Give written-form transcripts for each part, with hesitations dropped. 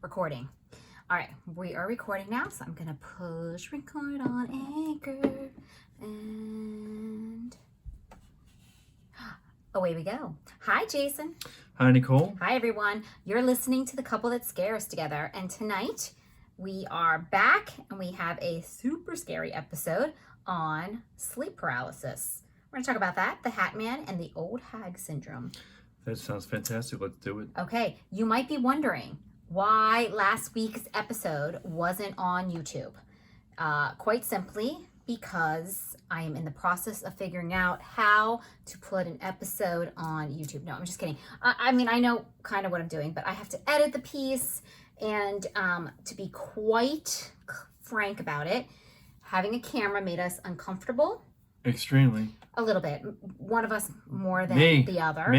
Recording. All right, we are recording now, so I'm gonna push record on Anchor, and away we go. Hi, Jason. Hi, Nicole. Hi, everyone. You're listening to The Couple That Scare Us together, and tonight we are back, and we have a super scary episode on sleep paralysis. We're gonna talk about that, the Hat Man, and the old hag syndrome. That sounds fantastic. Let's do it. Okay, you might be wondering why last week's episode wasn't on YouTube. Quite simply because I am in the process of figuring out how to put an episode on YouTube. No, I'm just kidding. I mean, I know kind of what I'm doing, but I have to edit the piece, and to be quite frank about it, having a camera made us uncomfortable. Extremely. A little bit. One of us more than the other.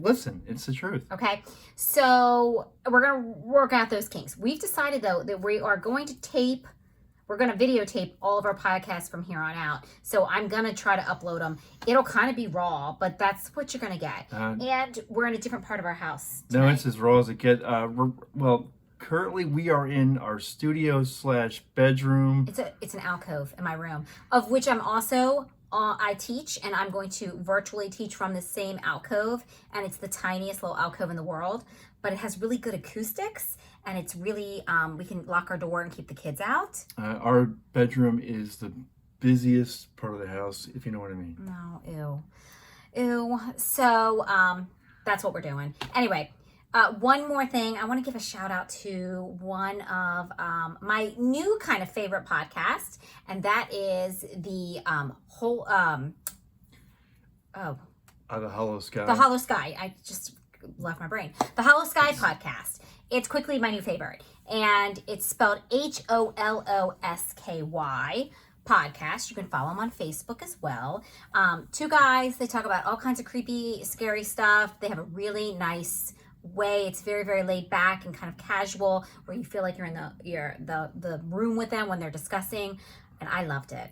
Listen, it's the truth. Okay, so we're going to work out those kinks. We've decided, though, that we are going to videotape all of our podcasts from here on out. So I'm going to try to upload them. It'll kind of be raw, but that's what you're going to get. And we're in a different part of our house tonight. No, it's as raw as it gets. Currently we are in our studio/bedroom. It's an alcove in my room, of which I'm also... I teach, and I'm going to virtually teach from the same alcove, and it's the tiniest little alcove in the world, but it has really good acoustics, and it's really, we can lock our door and keep the kids out. Our bedroom is the busiest part of the house, if you know what I mean. No, ew. So, that's what we're doing. Anyway, one more thing, I want to give a shout out to one of my new kind of favorite podcast, and that is the The Hollow Sky. The Hollow Sky. I just left my brain. The Hollow Sky podcast. It's quickly my new favorite, and it's spelled HOLOSKY podcast. You can follow them on Facebook as well. Two guys. They talk about all kinds of creepy, scary stuff. They have a really nice way. It's very, very laid back and kind of casual, where you feel like you're in the room with them when they're discussing, and I loved it.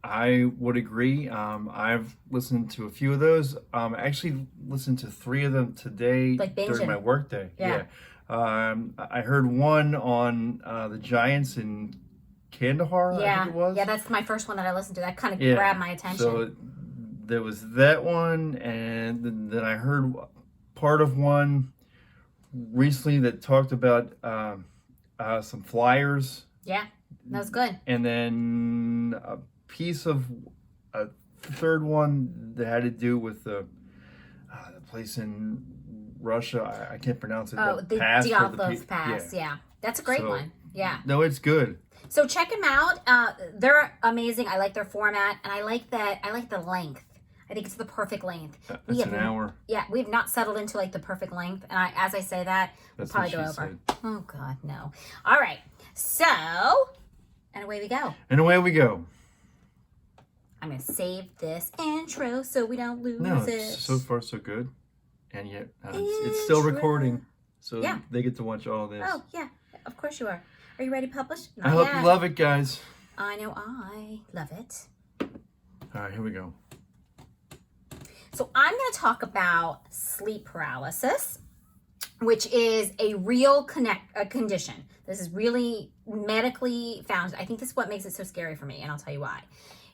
I would agree. I've listened to a few of those. I actually listened to 3 of them today during my work day. Yeah. I heard one on the Giants in Kandahar, I think it was. Yeah, that's my first one that I listened to. That kind of grabbed my attention. So there was that one, and then I heard part of one recently that talked about some flyers. Yeah, that was good. And then a piece of a third one that had to do with the place in Russia. I can't pronounce it. Oh, the Dyatlov Pass. Yeah, that's a great one. Yeah. No, it's good. So check them out. They're amazing. I like their format, and I like the length. I think it's the perfect length. It's an hour. Yeah, we've not settled into like the perfect length. And as I say that, we'll probably go over. Said. Oh, God, no. All right. So, and away we go. I'm going to save this intro so we don't lose it. So far so good. And yet, it's still recording. So they get to watch all this. Oh, yeah. Of course you are. Are you ready to publish? I hope you love it, guys. I know I love it. All right, here we go. So I'm going to talk about sleep paralysis, which is a real condition. This is really medically found. I think this is what makes it so scary for me, and I'll tell you why.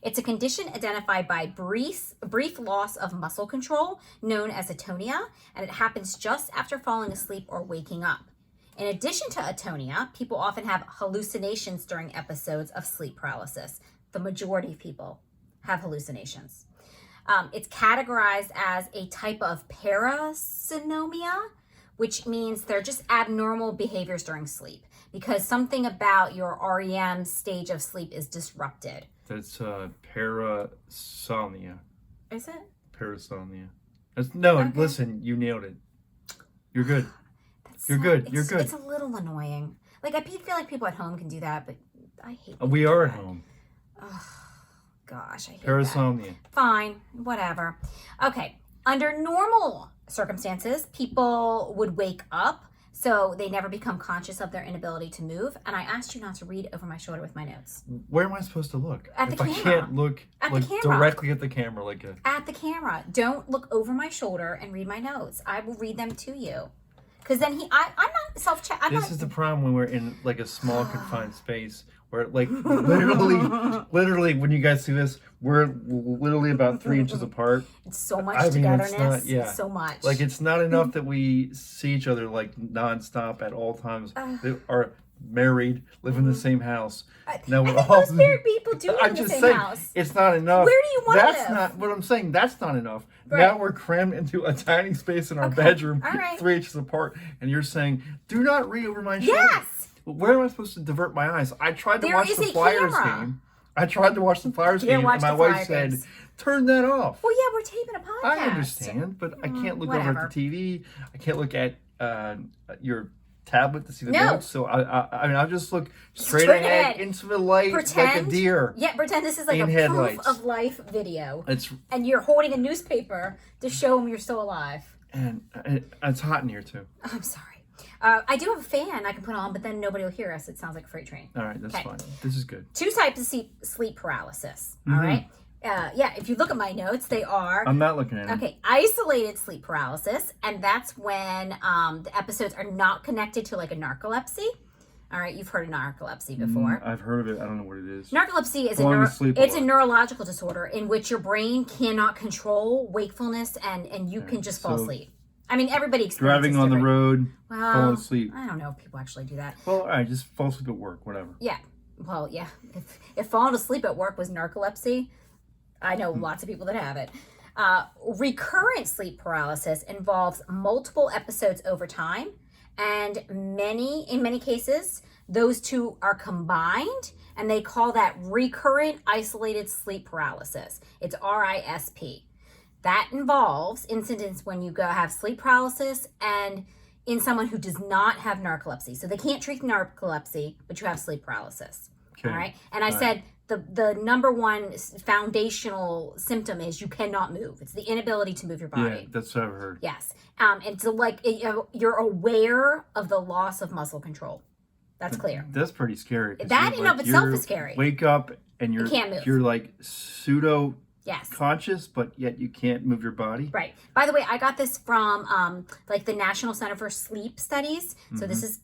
It's a condition identified by brief loss of muscle control, known as atonia, and it happens just after falling asleep or waking up. In addition to atonia, people often have hallucinations during episodes of sleep paralysis. The majority of people have hallucinations. It's categorized as a type of parasomnia, which means they're just abnormal behaviors during sleep because something about your REM stage of sleep is disrupted. That's parasomnia. Is it? Parasomnia. Okay. Listen, you nailed it. You're good. You're good. It's a little annoying. Like, I feel like people at home can do that, but I hate it. We are at home. Oh, gosh, I hate Parasomnia. that. Fine, whatever. Okay, under normal circumstances, people would wake up, so they never become conscious of their inability to move. And I asked you not to read over my shoulder with my notes. Where am I supposed to look? At the camera. I can't look directly at the camera At the camera. Don't look over my shoulder and read my notes. I will read them to you. Because then I'm not self-check. This is the problem when we're in like a small confined space where like literally when you guys see this, we're literally about 3 inches apart. It's so much It's togetherness. not, yeah. It's so much. Like it's not enough that we see each other like nonstop at all times. They are married, live in the same house. Now we're all most married people do live in the same house. It's not enough. Where do you want to live? That's not what I'm saying. That's not enough. Right. Now we're crammed into a tiny space in our bedroom, All right. 3 inches apart, and you're saying, "Do not read over my shoulder." Yes. Where am I supposed to divert my eyes? I tried to There watch is the a Flyers camera. game. I tried to watch the Flyers game, watch and my the wife Flyer said, games. "Turn that off." Well, yeah, we're taping a podcast. I understand, but I can't look over whatever. at the TV. I can't look at your tablet to see the No. notes. So I mean, I'll just look straight Straight ahead ahead. into the light like a Pretend- deer. Yeah, pretend this is like In a headlights. proof of life video. It's And you're holding a newspaper to show them you're still alive. and it's hot in here too. I'm sorry. I do have a fan I can put on, but then nobody will hear us. It sounds like a freight train. All right, that's Okay. fine. This is good. 2 types of sleep paralysis. All right. Yeah, if you look at my notes, they are I'm not looking at it. okay. Isolated sleep paralysis, and that's when the episodes are not connected to like a narcolepsy. All right, you've heard of narcolepsy before. I've heard of it. I don't know what it is. Narcolepsy is Falling asleep a it's a lot. neurological disorder in which your brain cannot control wakefulness and you can just fall so asleep. I mean, everybody experiences Driving on the different- road, Well, falling asleep. I don't know if people actually do that. Well, all right, just fall asleep at work, whatever. Yeah. Well, yeah. If falling asleep at work was narcolepsy, I know lots of people that have it. Recurrent sleep paralysis involves multiple episodes over time, and in many cases, those two are combined, and they call that recurrent isolated sleep paralysis. It's RISP. That involves incidents when you have sleep paralysis and in someone who does not have narcolepsy. So they can't treat narcolepsy, but you have sleep paralysis. Okay. All right. And I said the number one foundational symptom is you cannot move. It's the inability to move your body. Yeah, that's what I've heard. Yes. And so you're aware of the loss of muscle control. That's clear. That's pretty scary. 'cause That you're in of itself is scary. Wake up and you're can't move. you're like pseudo Yes. conscious, but yet you can't move your body. Right. By the way, I got this from like the National Center for Sleep Studies. So this is,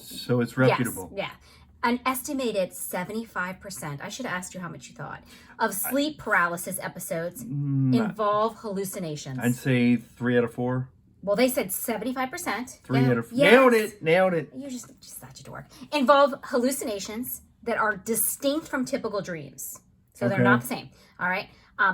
So it's reputable. Yes, yeah. An estimated 75%, I should have asked you how much you thought, of sleep paralysis episodes involve hallucinations. I'd say 3 out of 4. Well, they said 75%. 3 out of 4. Yes. Nailed it. You just such a dork. Involve hallucinations that are distinct from typical dreams. So they're Okay. not the same. All right.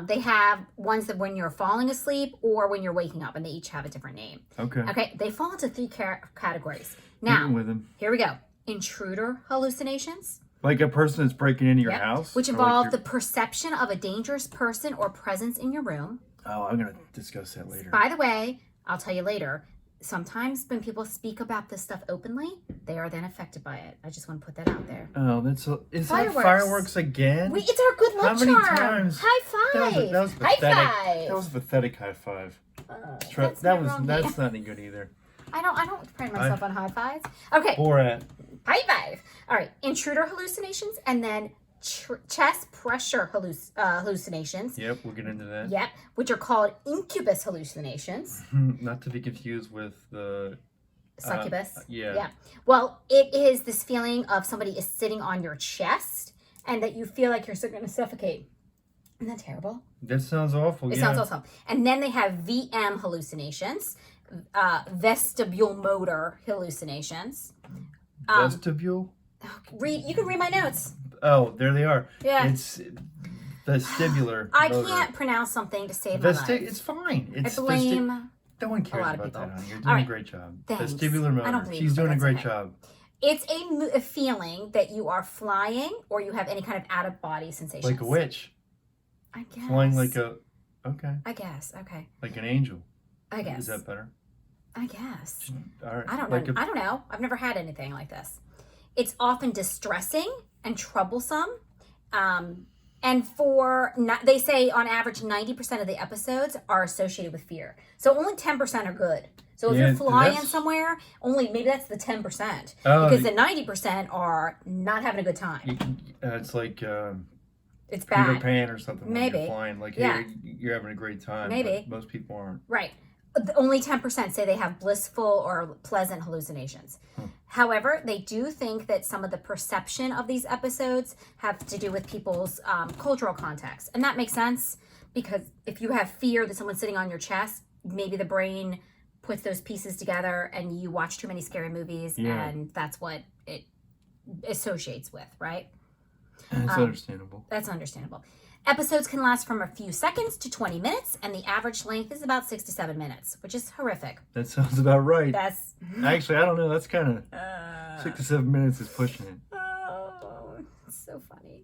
They have ones that when you're falling asleep or when you're waking up, and they each have a different name. Okay. Okay. They fall into 3 categories. Now, Eating with him. here we go. Intruder hallucinations. Like a person that's breaking into your Yep. house. Which or like involve your- the perception of a dangerous person or presence in your room. Oh, I'm gonna discuss that later. By the way, I'll tell you later. Sometimes when people speak about this stuff openly, they are then affected by it. I just want to put that out there. Oh, is Fireworks. that fireworks again? It's our good luck How many charm. times? High five. That was High pathetic. five. That was a pathetic high five. That's not wrong, That's not any good either. I don't pride myself on high fives. Okay, Borat. high five. All right, intruder hallucinations and then chest pressure hallucinations. Yep, we'll get into that. Yep, which are called incubus hallucinations. Not to be confused with the Succubus. yeah. Well, it is this feeling of somebody is sitting on your chest and that you feel like you're going to suffocate. Isn't that terrible? That sounds awful. It yeah. sounds awesome. And then they have VM hallucinations, vestibule motor hallucinations. Vestibule. You can read my notes. Oh, there they are. Yeah. It's vestibular. I motor. can't pronounce something to save my life. It's fine. I It's blame. no one cares lot of about people. that, honey. You're All doing right. a great job. Thanks. Vestibular I don't motor. believe She's you, but doing a that's great okay. job. It's a feeling that you are flying or you have any kind of out of body sensations. Like a witch. I guess. Flying like a. Okay. I guess. Okay. Like an angel. I guess. Is that better? I guess. All right. I don't know. Like I don't know. I've never had anything like this. It's often distressing and troublesome. And they say on average 90% of the episodes are associated with fear. So only 10% are good. So if Yeah, you're flying that's- somewhere, maybe that's the 10%. Oh, Because the 90% are not having a good time. it's like It's Peter bad. Pan or something. When Maybe. you're flying, like Yeah. hey, you're having a great time. Maybe. But most people aren't. Right. Only 10% say they have blissful or pleasant hallucinations. However, they do think that some of the perception of these episodes have to do with people's cultural context. And that makes sense, because if you have fear that someone's sitting on your chest, maybe the brain puts those pieces together and you watch too many scary movies, and that's what it associates with, right? That's understandable. That's understandable. Episodes can last from a few seconds to 20 minutes, and the average length is about 6 to 7 minutes, which is horrific. That sounds about right. That's Actually, I don't know. That's kind of 6 to 7 minutes is pushing it. oh, it's so funny.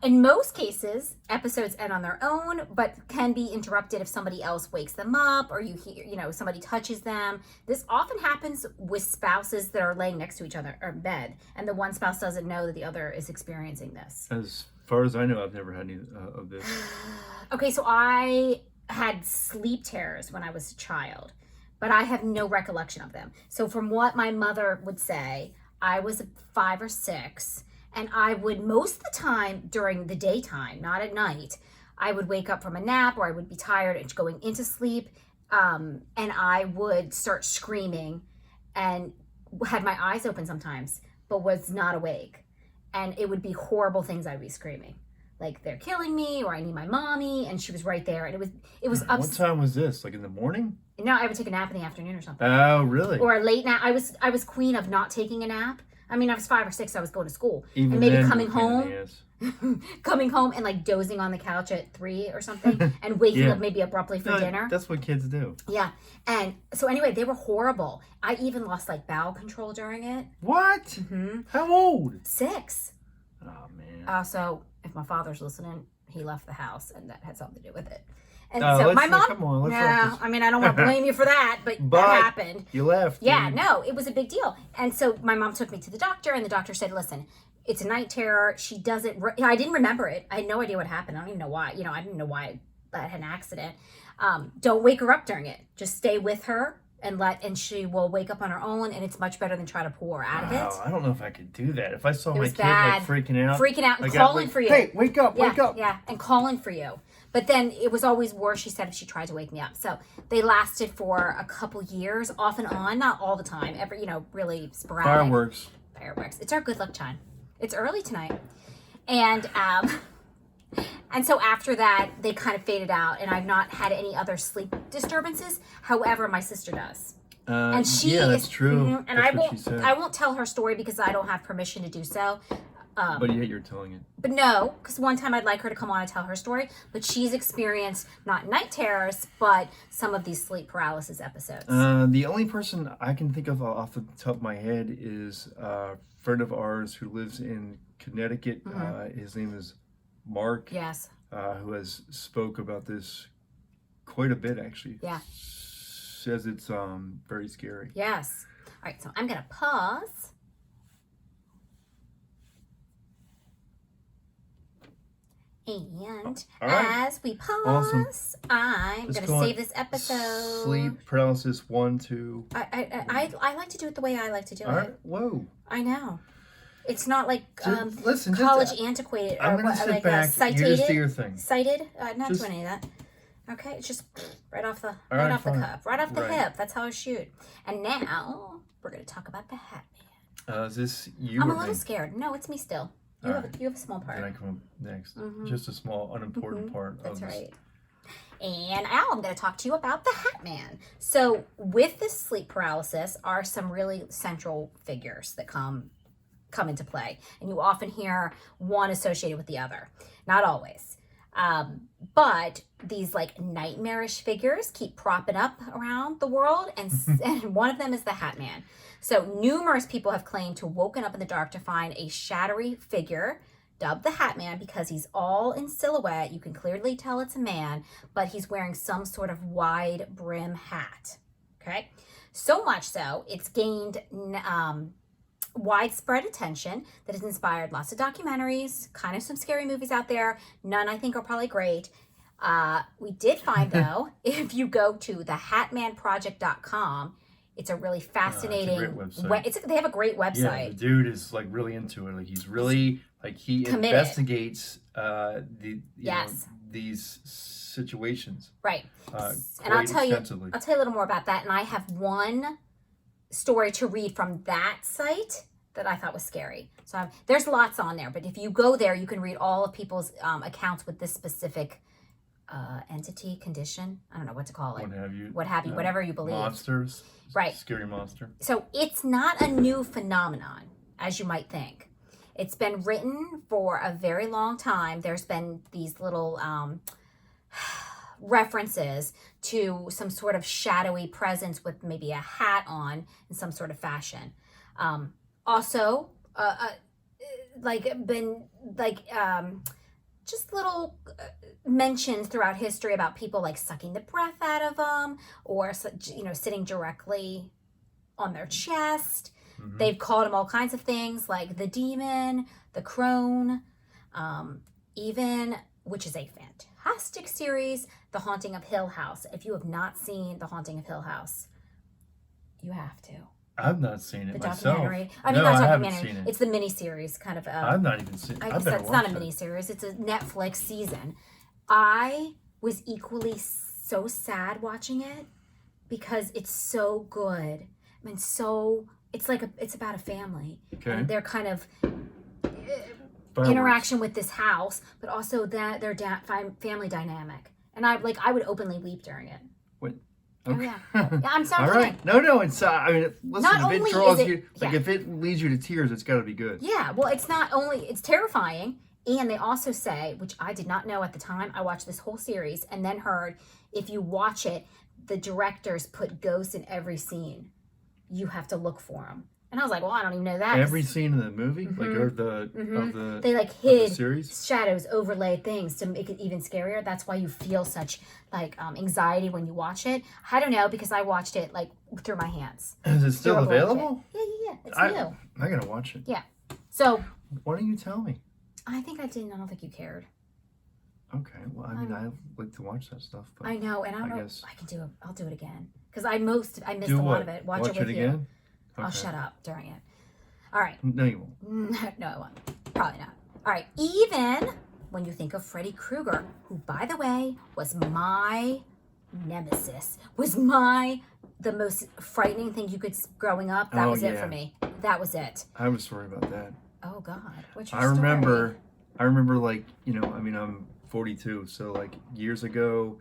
In most cases, episodes end on their own, but can be interrupted if somebody else wakes them up or you hear, somebody touches them. This often happens with spouses that are laying next to each other or in bed, and the one spouse doesn't know that the other is experiencing this. As far as I know, I've never had any of this. Okay, so I had sleep terrors when I was a child, but I have no recollection of them. So from what my mother would say, I was 5 or 6, and I would, most of the time during the daytime, not at night, I would wake up from a nap or I would be tired and going into sleep, and I would start screaming and had my eyes open sometimes, but was not awake. And it would be horrible things I'd be screaming. Like, they're killing me, or I need my mommy, and she was right there. And it was What time was this? Like in the morning? No, I would take a nap in the afternoon or something. Oh, really? Or a late nap. I was queen of not taking a nap. I mean, I was 5 or 6, I was going to school. Even and maybe then, coming you're a pain in home, the ass. coming home and like dozing on the couch at 3 or something, and waking Yeah. up maybe abruptly for dinner. That's what kids do. Yeah. And so anyway, they were horrible. I even lost like bowel control during it. What? Mm-hmm. How old? 6. Oh, man. So if my father's listening, he left the house, and that had something to do with it. And Oh, so my mom, come on, let's no, let this- I mean, I don't want to blame you for that, but But that happened. You left. Yeah, dude. no, it was a big deal. And so my mom took me to the doctor, and the doctor said, listen, it's a night terror. She doesn't, I didn't remember it. I had no idea what happened. I don't even know why. I didn't know why I had an accident. Don't wake her up during it. Just stay with her and she will wake up on her own, and it's much better than try to pull her out of Wow, it. I don't know if I could do that. If I saw my was kid bad. like freaking out And like, calling like, for you. Hey, wake up, Yeah, wake up. yeah, and calling for you. But then it was always worse, she said, if she tried to wake me up. So they lasted for a couple years, off and on, not all the time, really sporadic. Fireworks. It's our good luck chime. It's early tonight. And so after that, they kind of faded out, and I've not had any other sleep disturbances. However, my sister does. And she that's true. Mhm, and That's what she said. I won't tell her story because I don't have permission to do so. But yet you're telling it. But no, because one time I'd like her to come on and tell her story, but she's experienced not night terrors, but some of these sleep paralysis episodes. The only person I can think of off the top of my head is a friend of ours who lives in Connecticut. His name is Mark. Yes. Who has spoke about this quite a bit, actually. Yeah. Says it's very scary. Yes. All right, so I'm going to pause. And All right. as we pause, Awesome. I'm Let's going go to on. save this episode. Sleep paralysis 1, 2. I like to do it the way I like to do All right. it. Whoa. I know. It's not like Listen, college antiquated or I'm gonna sit like back. cited. You just do your thing. Cited? Not Just- doing any of that. Okay, it's just right off the right, off the fine. cuff, right off the Right. hip. That's how I shoot. And now we're going to talk about the Hat Man. Is this you I'm or a little me? scared. No, it's me still. You All have right. you have a small part. Then I come up next. Mhm. Just a small, unimportant part That's of this. right. And now I'm going to talk to you about the Hat Man. So with this sleep paralysis are some really central figures that come into play. And you often hear one associated with the other. Not always. But these like nightmarish figures keep propping up around the world. And one of them is the Hat Man. So numerous people have claimed to have woken up in the dark to find a shadowy figure dubbed the Hat Man because he's all in silhouette. You can clearly tell it's a man, but he's wearing some sort of wide brim hat. Okay. So much so, it's gained widespread attention that has inspired lots of documentaries, kind of some scary movies out there. None I think are probably great. We did find though, if you go to thehatmanproject.com, it's a really fascinating It's a great website. they have a great Yeah, website. the dude is like really into it. Like he's really like he Committed. investigates Yes. these situations Right. quite And I'll tell extensively. you a little more about that. And I have one story to read from that site that I thought was scary. So there's lots on there, but if you go there, you can read all of people's accounts with this specific entity, condition. I don't know what to call it. What have you? Whatever you believe. Monsters. Right. Scary monster. So it's not a new phenomenon, as you might think. It's been written for a very long time. There's been these little references to some sort of shadowy presence with maybe a hat on in some sort of fashion. Also, just little mentions throughout history about people like sucking the breath out of them, or sitting directly on their chest. Mm-hmm. They've called them all kinds of things like the demon, the crone, even, which is a fantastic series, The Haunting of Hill House. If you have not seen The Haunting of Hill House, you have to. I've not seen it The myself. documentary. I haven't seen it. It's the miniseries kind of. I've not even seen it. I guess that's not a miniseries. It's a Netflix season. I was equally so sad watching it because it's so good. I mean, it's about a family. Okay. And their kind of interaction with this house, but also that their family dynamic. And I would openly weep during it. What? Okay. Oh, yeah, I'm sorry. All right. No, it's I mean, listen, Not if only it draws is it- you, like yeah. if it leads you to tears, it's got to be good. Yeah, well, it's terrifying. And they also say, which I did not know at the time, I watched this whole series and then heard, if you watch it, the directors put ghosts in every scene. You have to look for them. And I was like, well, I don't even know that. Every scene in the movie, Mm-hmm. like of the They hid hid series. shadows, overlaid things to make it even scarier. That's why you feel such anxiety when you watch it. I don't know, because I watched it through my hands. Is it still Through a blanket. available? Yeah. It's new. I gotta watch it. Yeah. So Why don't you tell me? I think I didn't. I don't think you cared. Okay. Well, I mean, I like to watch that stuff. But I know, and I don't know. guess. I can do it. I'll do it again because I missed Do a lot what? of it. Watch it Watch with it you. again? I'll Okay. shut up during it. All right. No, you won't. No, I won't. Probably not. All right. Even when you think of Freddy Krueger, who, by the way, was my nemesis, the most frightening thing you could growing up. That was it yeah. for me. That was it. I have a story about that. Oh God, what's your I story? remember, like, I mean, I'm 42, so like years ago,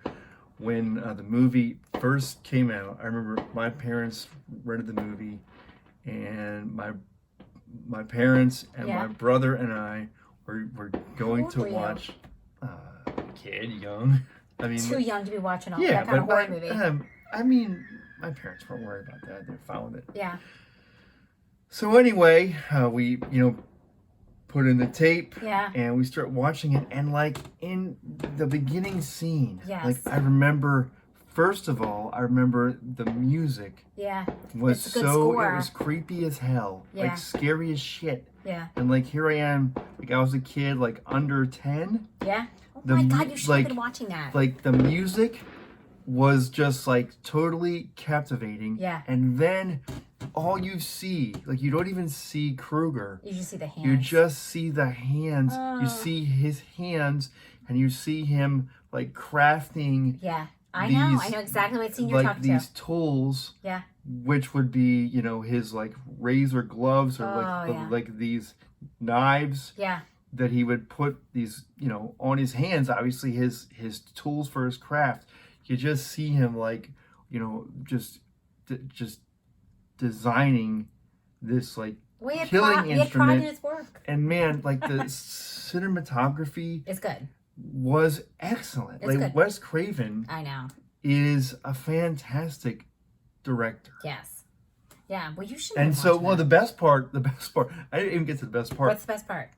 when the movie first came out, I remember my parents rented the movie, and my parents and Yeah. my brother and I were going old to were you? watch kid, young. I mean, Too young to be watching all yeah, that kind of horror but movie. I mean, my parents weren't worried about that. They found it. Yeah. So anyway, we put in the tape, Yeah. and we start watching it, and like in the beginning scene, Yes. like I remember, first of all, I remember the music Yeah. was It's a good score. it was creepy as hell, Yeah. like scary as shit, Yeah. and like here I am, like I was a kid, like under 10, Yeah. Oh The my mu- God, you should like- have been watching that. like the music was just like totally captivating, Yeah. and then all you see, like you don't even see Krueger. You just see the hands. You just see the hands. Oh. You see his hands, and you see him like crafting Yeah. I know these- exactly what scene you're like talking these to. tools, Yeah. which would be his like razor gloves or Oh, yeah. like these knives Yeah. that he would put these on his hands. Obviously, his tools for his craft. You just see him like just designing this like We had killing pride in instrument. his work. And man, like the cinematography It's good. was excellent. It's like good. Wes Craven I know. is a fantastic director. Yes. Yeah. Well, you should. And have so, watched well, that. the best part, I didn't even get to the best part. What's the best part?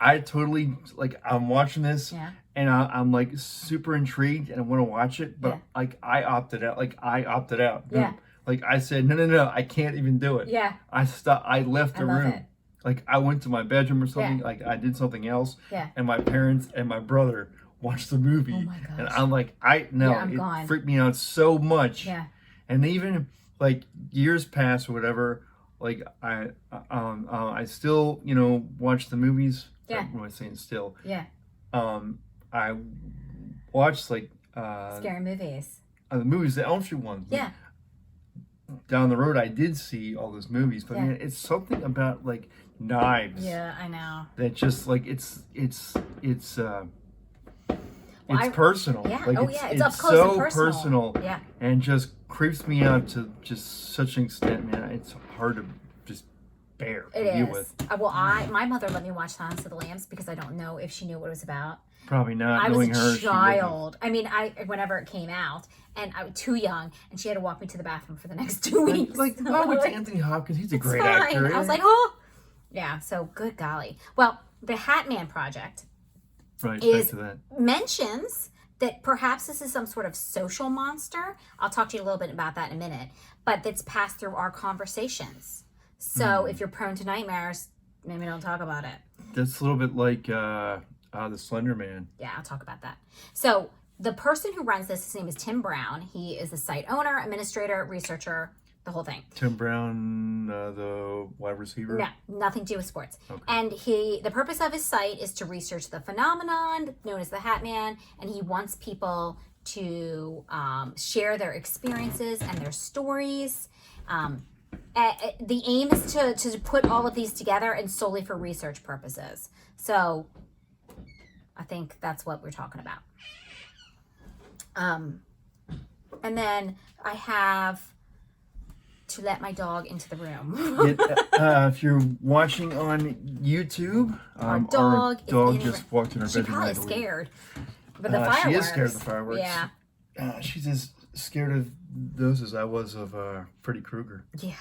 I totally, like, I'm watching this Yeah. and I'm like super intrigued and I want to watch it, but Yeah. like I opted out. Yeah. Like I said, no, I can't even do it. Yeah. I left the I love room. it. Like I went to my bedroom or something. Yeah. Like I did something else. Yeah. And my parents and my brother watched the movie. Oh my gosh. And I'm like, Yeah, I'm it gone. freaked me out so much. Yeah. And even like years pass or whatever, like I still watch the movies. Yeah. What am I saying? Still, Yeah. I watched like Scary movies. the movies, the Elm Street ones. Yeah. Down the road, I did see all those movies, but Yeah. man, it's something about like knives. Yeah, I know. That just like it's I- personal. Yeah. Like It's up close so and personal. personal. Yeah. And just creeps me out to just such an extent, man. It's hard to just bear It to deal is. with. My mother let me watch Silence of the Lambs because I don't know if she knew what it was about. Probably not. I Knowing was her, a she wouldn't. child. I mean, whenever it came out, and I was too young, and she had to walk me to the bathroom for the next 2 weeks. Like, oh, it's Anthony Hopkins. He's a It's great fine. actor. I was like, oh, yeah. So good golly. Well, the Hat Man Project right, is back to that. mentions that perhaps this is some sort of social monster. I'll talk to you a little bit about that in a minute, but that's passed through our conversations. So if you're prone to nightmares, maybe don't talk about it. That's a little bit like the Slender Man. Yeah, I'll talk about that. So the person who runs this, his name is Tim Brown. He is the site owner, administrator, researcher, the whole thing. Tim Brown, the wide receiver. No, nothing to do with sports. Okay. And the purpose of his site is to research the phenomenon known as the Hat Man, and he wants people to share their experiences and their stories. The aim is to put all of these together and solely for research purposes. So I think that's what we're talking about. And then I have to let my dog into the room. If you're watching on YouTube, Our dog is in just walked in her She's bedroom. probably I believe. scared. But the She fireworks. is scared of the fireworks. Yeah. She's as scared of those as I was of Freddy Krueger. Yeah.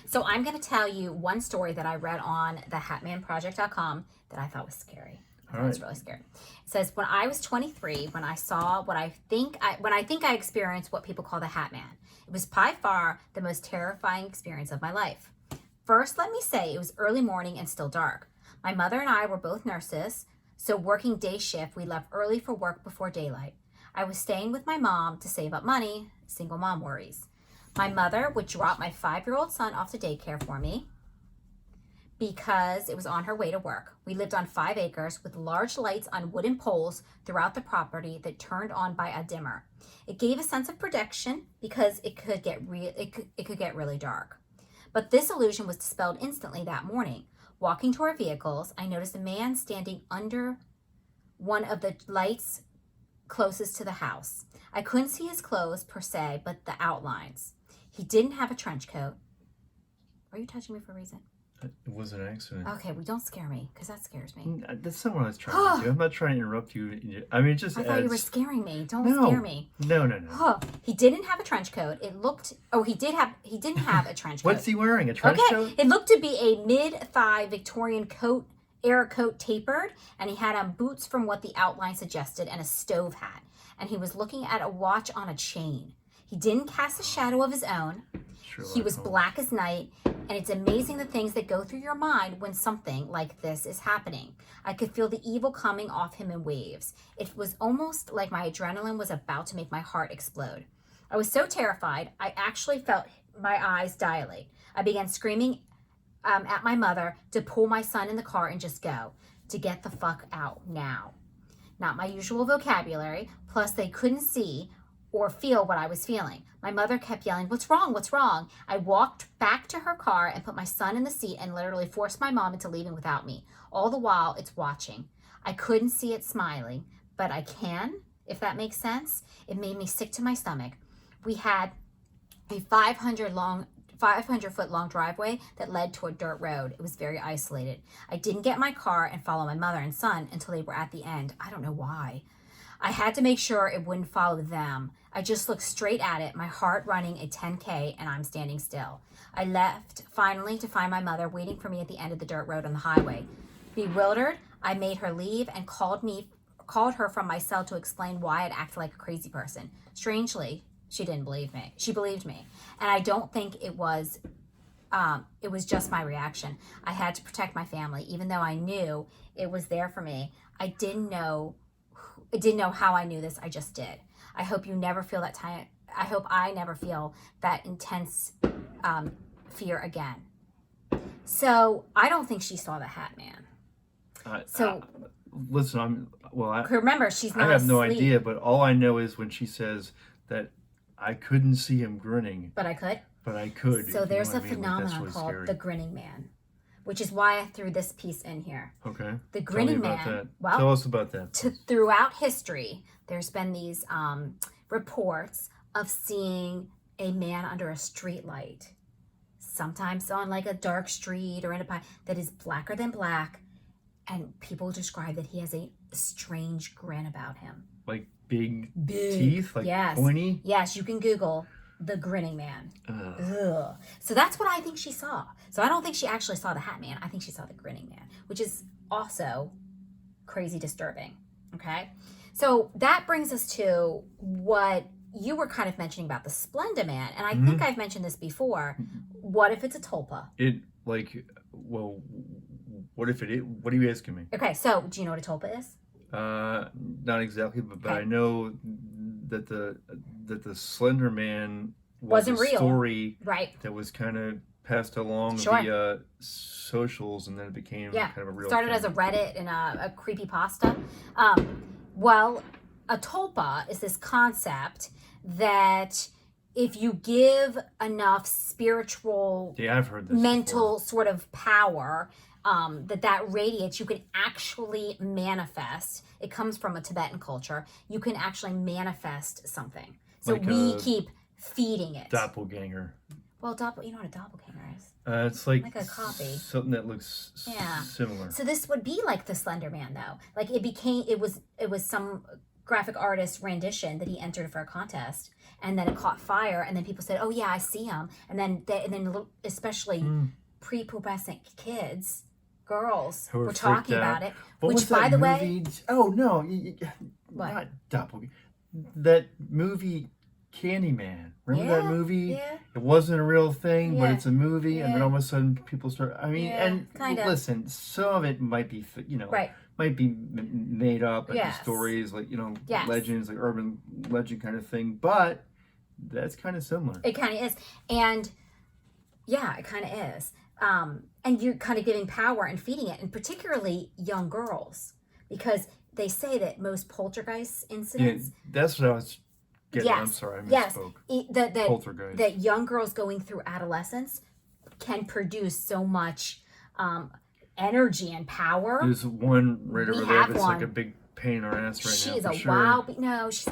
So I'm going to tell you one story that I read on thehatmanproject.com that I thought was scary. I was really scared. It says, when I was 23, when I saw what I think I experienced what people call the Hat Man, it was by far the most terrifying experience of my life. First, let me say it was early morning and still dark. My mother and I were both nurses, so working day shift, we left early for work before daylight. I was staying with my mom to save up money, single mom worries. My mother would drop my 5-year-old son off to daycare for me because it was on her way to work. We lived on 5 acres with large lights on wooden poles throughout the property that turned on by a dimmer. It gave a sense of protection because it could get really dark. But this illusion was dispelled instantly that morning. Walking to our vehicles, I noticed a man standing under one of the lights closest to the house. I couldn't see his clothes per se, but the outlines. He didn't have a trench coat. Are you touching me for a reason? It was an accident. Okay, well, don't scare me, because that scares me. That's not what I was trying to do. I'm not trying to interrupt you. I mean, just I thought you were scaring me. Don't No. scare me. No. He didn't have a trench coat. He didn't have a trench coat. What's he wearing? A trench coat? It looked to be a mid-thigh Victorian era coat tapered, and he had on boots from what the outline suggested and a stove hat. And he was looking at a watch on a chain. He didn't cast a shadow of his own. He was black as night, and it's amazing the things that go through your mind when something like this is happening. I could feel the evil coming off him in waves. It was almost like my adrenaline was about to make my heart explode. I was so terrified, I actually felt my eyes dilate. I began screaming at my mother to pull my son in the car and just go, to get the fuck out now. Not my usual vocabulary, plus they couldn't see or feel what I was feeling. My mother kept yelling, "What's wrong? What's wrong?" I walked back to her car and put my son in the seat and literally forced my mom into leaving without me. All the while, it's watching. I couldn't see it smiling, but I can, if that makes sense. It made me sick to my stomach. We had a 500-foot long driveway that led to a dirt road. It was very isolated. I didn't get my car and follow my mother and son until they were at the end. I don't know why. I had to make sure it wouldn't follow them. I just looked straight at it, my heart running a 10K, and I'm standing still. I left finally to find my mother waiting for me at the end of the dirt road on the highway. Bewildered, I made her leave and called her from my cell to explain why I'd acted like a crazy person. Strangely, she didn't believe me. She believed me. And I don't think it was just my reaction. I had to protect my family, even though I knew it was there for me. I didn't know how I knew this. I just did. I hope you never feel that time. I hope I never feel that intense fear again. So I don't think she saw the Hat Man. So listen, remember, she's not I have no asleep. idea, but all I know is when she says that I couldn't see him grinning, But I could. but I could. So there's a Like, that's phenomenon really called scary. the grinning man, which is why I threw this piece in here. Okay. The Tell me grinning about man. that. Well, Tell us about that. Throughout history, there's been these reports of seeing a man under a street light, sometimes on like a dark street or in a pie that is blacker than black, and people describe that he has a strange grin about him. Like big teeth, like pointy. Yes, you can Google the grinning man. Ugh. So that's what I think she saw. So I don't think she actually saw the Hat Man. I think she saw the grinning man, which is also crazy disturbing. Okay, so that brings us to what you were kind of mentioning about the Splenda Man, and I think I've mentioned this before. What if it's a tulpa? What if it is? What are you asking me? Okay, so do you know what a tulpa is? Not exactly, but Okay. I know that the Slender Man Wasn't a real. story Right. that was kind of passed along Sure. via socials, and then it became kind of a real Started thing. as a Reddit and a creepypasta. Well, a tulpa is this concept that if you give enough spiritual, Yeah, I've heard this mental sort of power, that radiates, you can actually manifest. It comes from a Tibetan culture. You can actually manifest something. So Like we a keep feeding it. doppelganger. Well, you know what a doppelganger is? It's like a copy. something that looks similar. So this would be like the Slender Man, though. Like it was some graphic artist rendition that he entered for a contest, and then it caught fire, and then people said, "Oh yeah, I see him," and then especially prepubescent kids, girls Who were talking freaked out. about it. What which, was that by the movie? way, Oh no, What? not doppelganger. That movie Candyman. Remember that movie? Yeah. It wasn't a real thing, but Yeah. it's a movie, and then Yeah. all of a sudden people start. I mean, Yeah, and kinda. listen, some of it might be, Right. might be made up, and Yes. stories like Yes. legends, like urban legend kind of thing. But that's kind of similar. It kind of is, and yeah, it kind of is. And you're kind of giving power and feeding it, and particularly young girls, because they say that most poltergeist Yeah, incidents, that's what I was getting. Yes. I'm sorry, I yes, misspoke. that Poltergeist. that young girls going through adolescence can produce so much energy and power. There's one right We over there have that's like one. a big pain in our ass right now. She's for a sure. wild. No, she's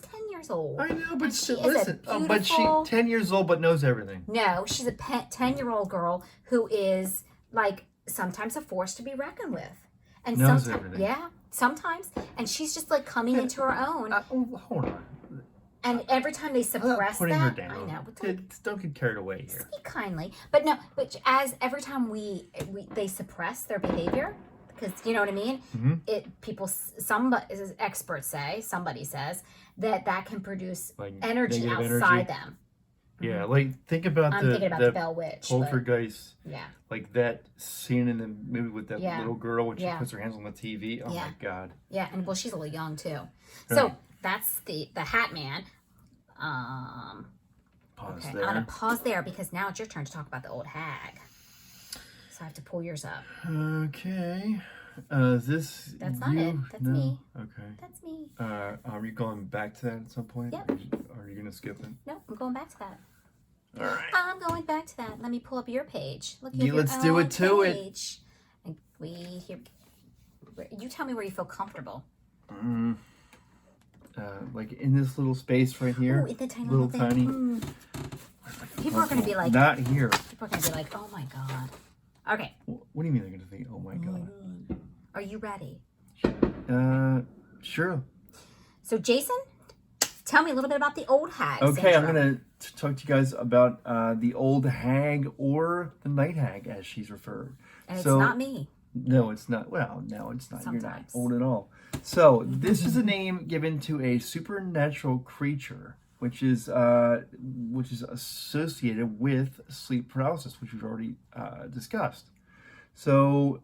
10 years old. I know, but And she is a listen, but she beautiful- 10 years old but knows everything. No, she's a 10-year-old girl who is like sometimes a force to be reckoned with. And Knows sometimes, everything. yeah, sometimes. And she's just like coming into her own. Hold on. And every time they I'm not suppress putting that, her down. I know. But Don't get carried away here. speak kindly. But no, but as every time they suppress their behavior, because you know what I mean. Some experts say, somebody says that can produce Like energy negative outside energy? them. Yeah, like think about I'm thinking about the Bell Witch. but- poltergeist, Yeah. like that scene in the movie with that Yeah. little girl when she Yeah. puts her hands on the TV. Oh Yeah. my god. Yeah, and well, she's a little young too. Right. So that's the Hat Man. Pause Okay, there. I'm gonna pause there because now it's your turn to talk about the old hag. So I have to pull yours up. Okay. This. That's not it. That's no? me. Okay. That's me. Are you going back to that at some point? Yep. Or are you gonna skip it? No, I'm going back to that. All right. I'm going back to that. Let me pull up your page. Look, you Yeah, have your let's do own it to it. page. And you tell me where you feel comfortable. Like in this little space right here. Oh, in the tiny little thing. tiny. People are gonna be like, Not here. people are gonna be like, oh my god. Okay, What do you mean they're gonna think? Oh my god. are you ready? Sure. So Jason, tell me a little bit about the old hag. Okay, I'm Sandra. gonna talk to you guys about the old hag or the night hag, as she's referred. And it's So- not me. No, it's not. Well, no, it's not. You're not Sometimes. old at all. So this is a name given to a supernatural creature, which is associated with sleep paralysis, which we've already discussed. So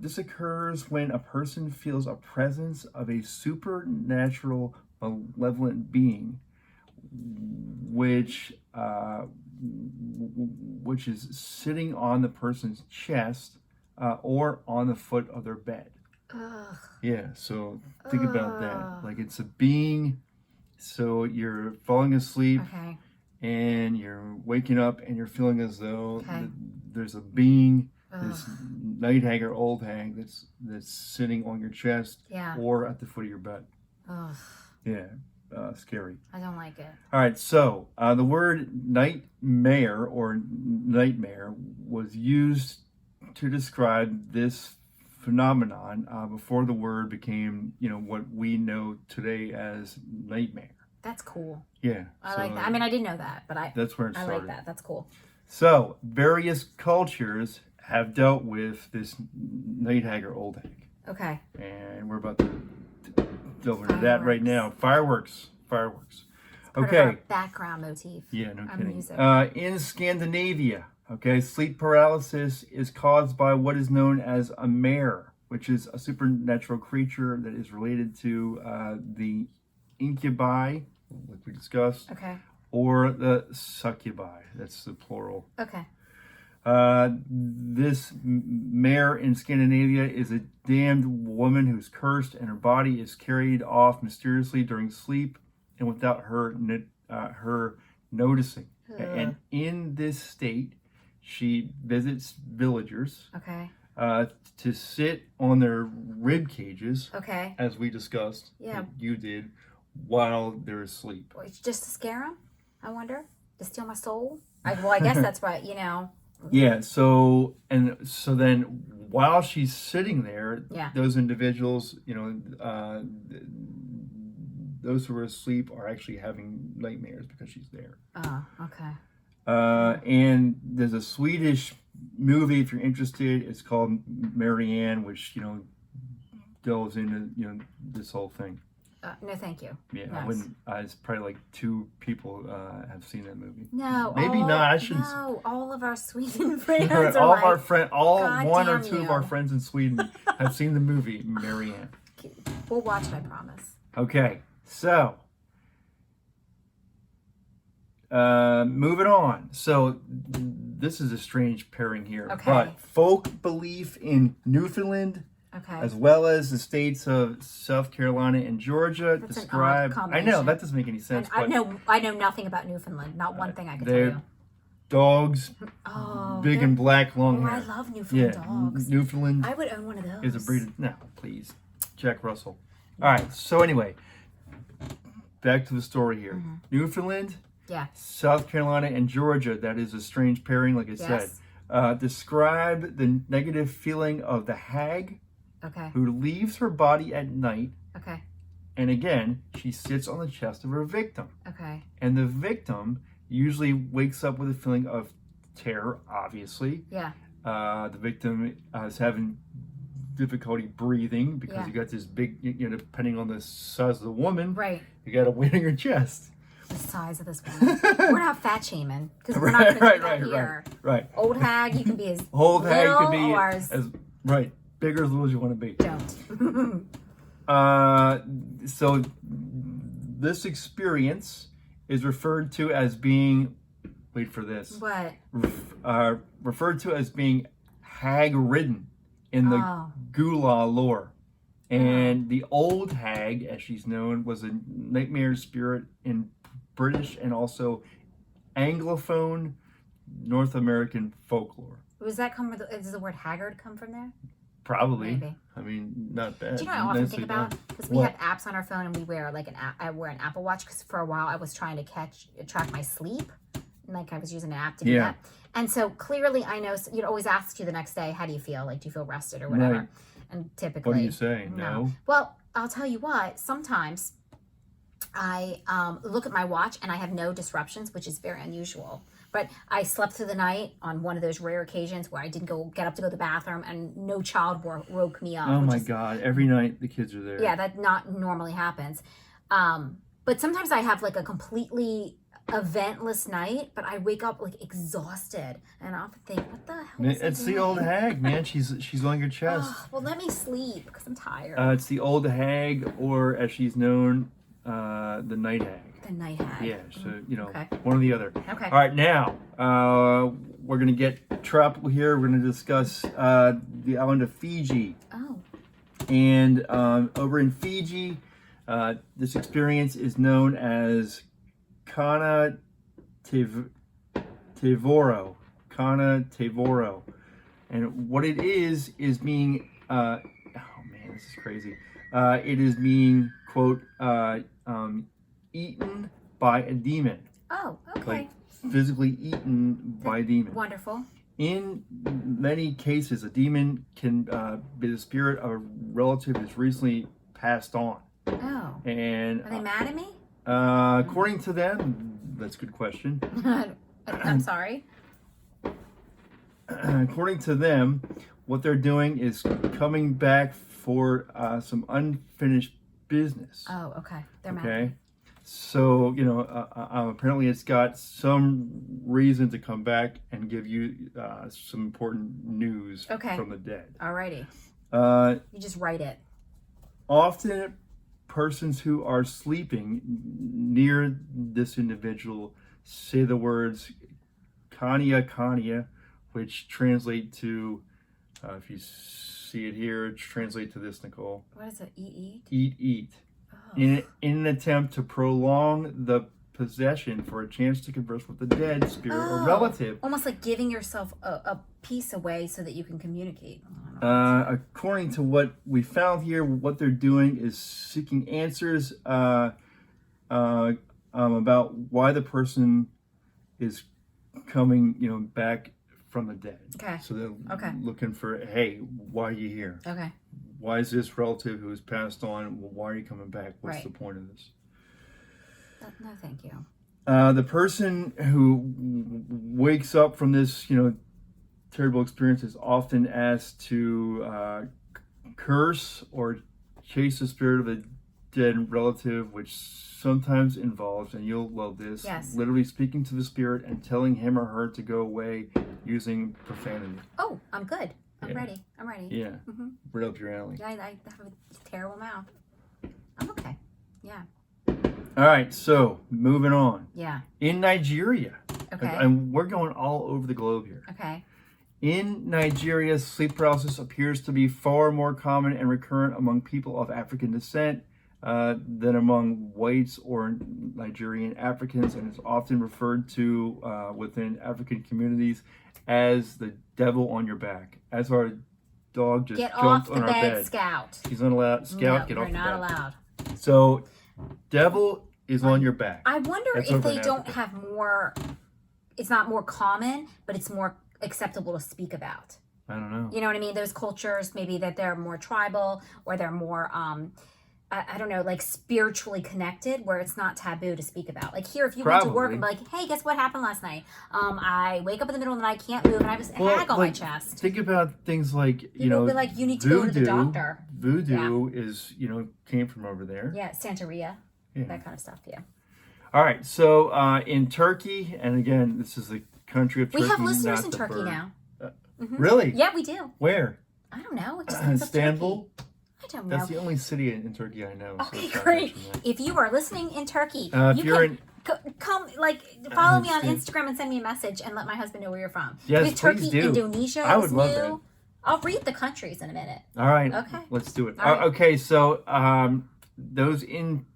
this occurs when a person feels a presence of a supernatural, malevolent being, which which is sitting on the person's chest or on the foot of their bed. Ugh. Yeah, so think about that. Like it's a being, so you're falling asleep Okay. and you're waking up and you're feeling as though Okay. there's a being, Ugh. this night hag or old hag that's sitting on your chest Yeah. or at the foot of your bed. Ugh. Yeah, scary. I don't like it. All right, so the word nightmare or nightmare was used to describe this phenomenon before the word became, what we know today as nightmare. That's cool. Yeah. I like that. I mean, I didn't know that, but that's where it I started. like that. That's cool. So, various cultures have dealt with this night hag or old hag. Okay. And we're about to delve into that right now. Fireworks. Part Okay. of our background motif. Yeah, no Our kidding. music. In Scandinavia, sleep paralysis is caused by what is known as a mare, which is a supernatural creature that is related to the incubi, like we discussed, Okay. or the succubi. That's the plural. Okay. This mare in Scandinavia is a damned woman who's cursed, and her body is carried off mysteriously during sleep and without her noticing. And in this state, she visits villagers Okay. to sit on their rib cages, Okay. as we discussed. Yeah. That you did, while they're asleep. It's just to scare him, I wonder? To steal my soul? I guess that's right, Yeah, so then while she's sitting there, Yeah. those individuals, those who are asleep are actually having nightmares because she's there. Oh, okay. And there's a Swedish movie, if you're interested, it's called Marianne, which, delves into, this whole thing. No, thank you. Yeah, Yes. I wouldn't. It's probably like 2 people have seen that movie. No, Maybe not. I shouldn't. No, all of our Sweden friends All are of like, our friends, God one or damn 2 of our you. friends in Sweden have seen the movie Marianne. We'll watch it, I promise. Okay, so moving on. So this is a strange pairing here, Okay. but folk belief in Newfoundland, Okay. as well as the states of South Carolina and Georgia, That's an describe. odd I combination. know that doesn't make any sense. And But I know nothing about Newfoundland. Not one thing I can tell they're you. dogs, Oh, big they're- and black, long Oh, hair. I love Newfoundland Yeah, dogs. Newfoundland I would own one of those. is a breed of, no, please, Jack Russell. All right, so anyway, back to the story here. Mm-hmm. Newfoundland, Yeah. South Carolina, and Georgia, that is a strange pairing, like I said. Describe the negative feeling of the hag Okay. who leaves her body at night, Okay. and again, she sits on the chest of her victim. Okay. And the victim usually wakes up with a feeling of terror, obviously. Yeah. The victim is having difficulty breathing because Yeah. you got this big, depending on the size of the woman, Right. you got a weight on your chest. The size of this woman. We're not fat shaming because we're not going to do that here. Right. Old hag, you can be as Old hag little could be or as right, big or as little as you want to be. don't. So this experience is referred to as being, wait for this, What? referred to as being hag-ridden in the Oh. Gula lore. And the old hag, as she's known, was a nightmare spirit in British and also Anglophone North American folklore. Does that come with? Does the word haggard come from there? Probably. Maybe. I mean, not bad. Do you know what I often Nicely think about? done. Because we What? have apps on our phone and we wear like I wear an Apple Watch because for a while I was trying to track my sleep. Like I was using an app to do Yeah. that. And so clearly I know, it always asks you the next day, how do you feel? Like, do you feel rested or whatever? Right. And typically. What do you say? No. Well, I'll tell you what, sometimes I look at my watch and I have no disruptions, which is very unusual. But I slept through the night on one of those rare occasions where I didn't get up to go to the bathroom and no child woke me up. Oh which my is- God. Every night the kids are there. Yeah, that not normally happens. But sometimes I have like a completely eventless night, but I wake up like exhausted. And I often think, what the hell is It's the old hag, man. She's on your chest. Oh, well, let me sleep because I'm tired. It's the old hag, or as she's known, the night hag. The night hag. Yeah, so, you know, Okay. one or the other. Okay. All right, now, we're going to get tropical here. We're going to discuss the island of Fiji. Oh. And over in Fiji, this experience is known as Kana Tevoro. Kana Tevoro. And what it is being, oh man, this is crazy. It is being, quote, eaten by a demon. Oh, okay. Like physically eaten by a demon. Wonderful. In many cases, a demon can be the spirit of a relative who's recently passed on. Oh. And Are they mad at me? according to them, that's a good question. I'm sorry. According to them, what they're doing is coming back for some unfinished business. Oh, okay. They're mad. Okay. So, you know, apparently it's got some reason to come back and give you some important news from the dead. Alrighty. You just write it. Often, persons who are sleeping near this individual say the words Kanya Kanya, which translate to, if you see it here, translate to this, Nicole. What is it? Eat? Eat, eat. Oh. In an attempt to prolong the possession for a chance to converse with the dead spirit or relative. Almost like giving yourself a piece away so that you can communicate. According to what we found here, what they're doing is seeking answers about why the person is coming, you know, back from the dead. Okay. So they're looking for, hey, why are you here? Okay. Why is this relative who has passed on? Why are you coming back? What's the point of this? No, thank you. The person who wakes up from this, you know, terrible experience is often asked to curse or chase the spirit of a dead relative, which sometimes involves, and you'll love this, literally speaking to the spirit and telling him or her to go away using profanity. Oh, I'm good. I'm ready. Yeah, right up your alley. Yeah, I have a terrible mouth. I'm okay. Yeah. All right, so moving on. Yeah. In Nigeria, okay, and we're going all over the globe here. Okay. In Nigeria, sleep paralysis appears to be far more common and recurrent among people of African descent than among whites or Nigerian Africans, and is often referred to within African communities as the devil on your back. As our dog just jumped on our bed. Get off the bed, Scout. He's not allowed. Scout, no, get off the bed. You're not allowed. So, devil is on your back. I wonder if they don't have more. It's not more common, but it's more acceptable to speak about. I don't know. You know what I mean? Those cultures, maybe that they're more tribal or they're more, I don't know, like spiritually connected, where it's not taboo to speak about. Like here, if you went to work and be like, hey, guess what happened last night? I wake up in the middle of the night, can't move, and I have a hag on my chest. Think about things like, People will be like, you need to go to the doctor. Voodoo is, came from over there. Yeah, Santeria, that kind of stuff, yeah. All right, so in Turkey, and again, this is the country of Turkey. We have listeners in Turkey now. Really? Yeah, we do. Where? I don't know. It just ends up Istanbul? I don't know. That's the only city in Turkey I know. Okay, so great. If you are listening in Turkey, if you're in, come, follow me on Instagram and send me a message and let my husband know where you're from. Yes, With Turkey, please do. Indonesia I would is love new. that. I'll read the countries in a minute. All right. Okay. Let's do it. All right. Okay, so those in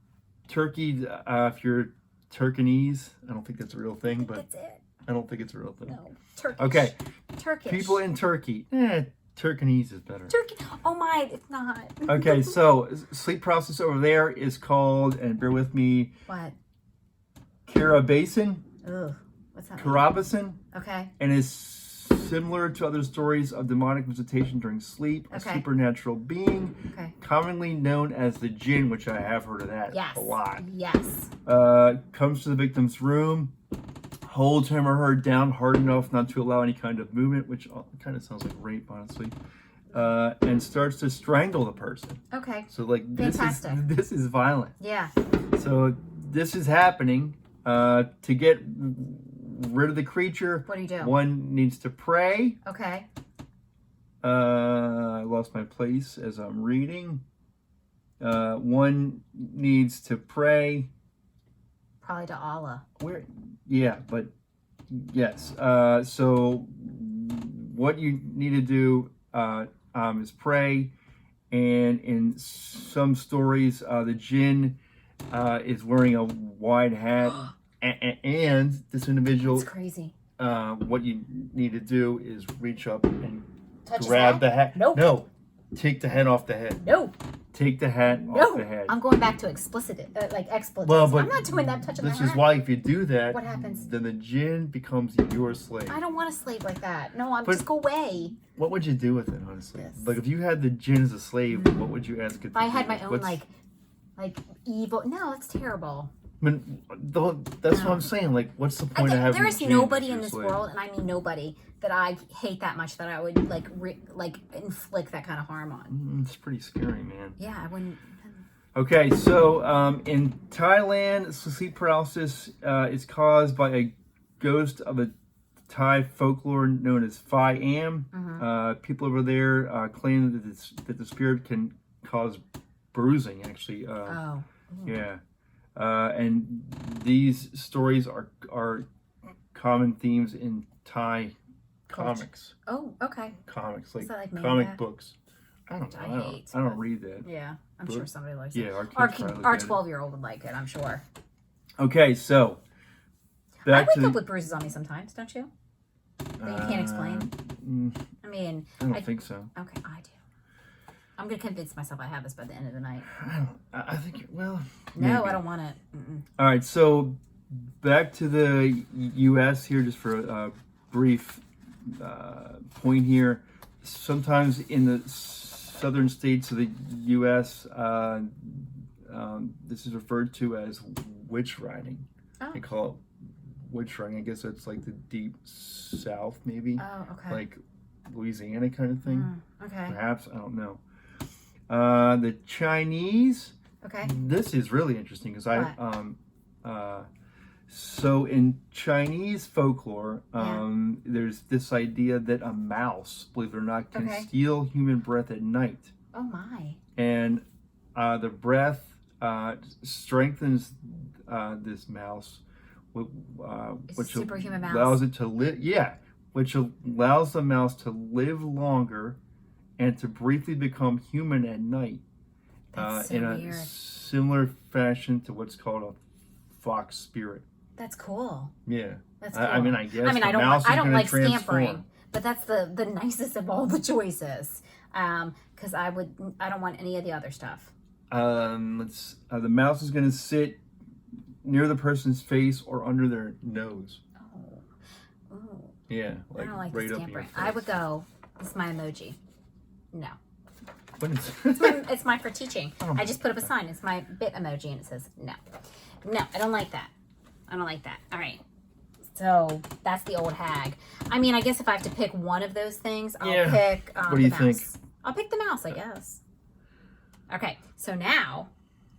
Turkey, if you're Turkanese, I don't think that's a real thing, but That's it. I don't think it's a real thing. No. Turkish. Okay. Turkish. People in Turkey, Turkanese is better. Turkey. Oh my, it's not. Okay, so sleep paralysis over there is called, and bear with me, What? Karabasin. Ugh. What's that? Karabasin. Okay. And is similar to other stories of demonic visitation during sleep. A supernatural being, commonly known as the jinn, which I have heard of that a lot. Yes. Comes to the victim's room, holds him or her down hard enough not to allow any kind of movement, which kind of sounds like rape, honestly, and starts to strangle the person. Okay. So this is violent. Yeah. So this is happening. To get rid of the creature, what do you do? One needs to pray. Okay. I lost my place as I'm reading. One needs to pray. Probably to Allah. Where? Yeah, but yes. So what you need to do is pray, and in some stories, the jinn is wearing a wide hat, and this individual. That's crazy. What you need to do is reach up and Touch grab the hat. Nope. No, take the hat off the head. No. Take the hat off the head. I'm going back to expletives. Well, but I'm not doing that. Touching this the is hat. why if you do that, What happens? then the jinn becomes your slave. I don't want a slave like that. No, But- just go away. What would you do with it, honestly? Yes. Like if you had the jinn as a slave, what would you ask it to If I had do? my own like evil. No, that's terrible. I mean, that's what I'm saying. Like, what's the point of having? There a is jinn nobody as your in this slave? world, and I mean nobody, that I hate that much that I would like inflict that kind of harm on. It's pretty scary, man. Yeah, I wouldn't. Okay, so in Thailand, sleep paralysis is caused by a ghost of a Thai folklore known as Phi Am. People over there claim that the spirit can cause bruising, actually. Yeah. And these stories are common themes in Thai comics. Oh, okay. Comics, Is that like comic manga? books. I don't know. I hate, I don't read that. Yeah, I'm But- sure somebody likes Yeah, it. our kids Our probably look our at it. 12-year-old would like it, I'm sure. Okay, so I back wake to up with bruises on me sometimes, don't you? That you can't explain. I mean, I don't think so. okay, I do. I'm gonna convince myself I have this by the end of the night. I think, well, No, maybe. I don't want it. Mm-mm. All right, so back to the U.S. here, just for a brief point here. Sometimes in the southern states of the U.S., this is referred to as witch riding. Oh. They call it witch riding. I guess it's like the deep south, maybe, Oh, okay. like Louisiana kind of thing. Okay. Perhaps, I don't know. The Chinese. Okay. This is really interesting because so in Chinese folklore, there's this idea that a mouse, believe it or not, can steal human breath at night, Oh my. and the breath strengthens this mouse, which It's a superhuman mouse. allows it to live. Yeah, which allows the mouse to live longer and to briefly become human at night. That's so in a weird. similar fashion to what's called a fox spirit. That's cool. Yeah. That's cool. I mean, I guess. I mean, the I don't. mouse I is don't gonna like transform. scampering, but that's the nicest of all the choices. Because I don't want any of the other stuff. The mouse is going to sit near the person's face or under their nose. Oh. Ooh. Yeah, I don't like right the up in your scampering. face. I would go. This is my emoji. No. But it's, It's mine for teaching. I just put up a sign. It's my bit emoji, and it says no. No, I don't like that. I don't like that. All right. So that's the old hag. I mean, I guess if I have to pick one of those things, I'll pick What do you the think? mouse. I'll pick the mouse, I guess. Okay. So now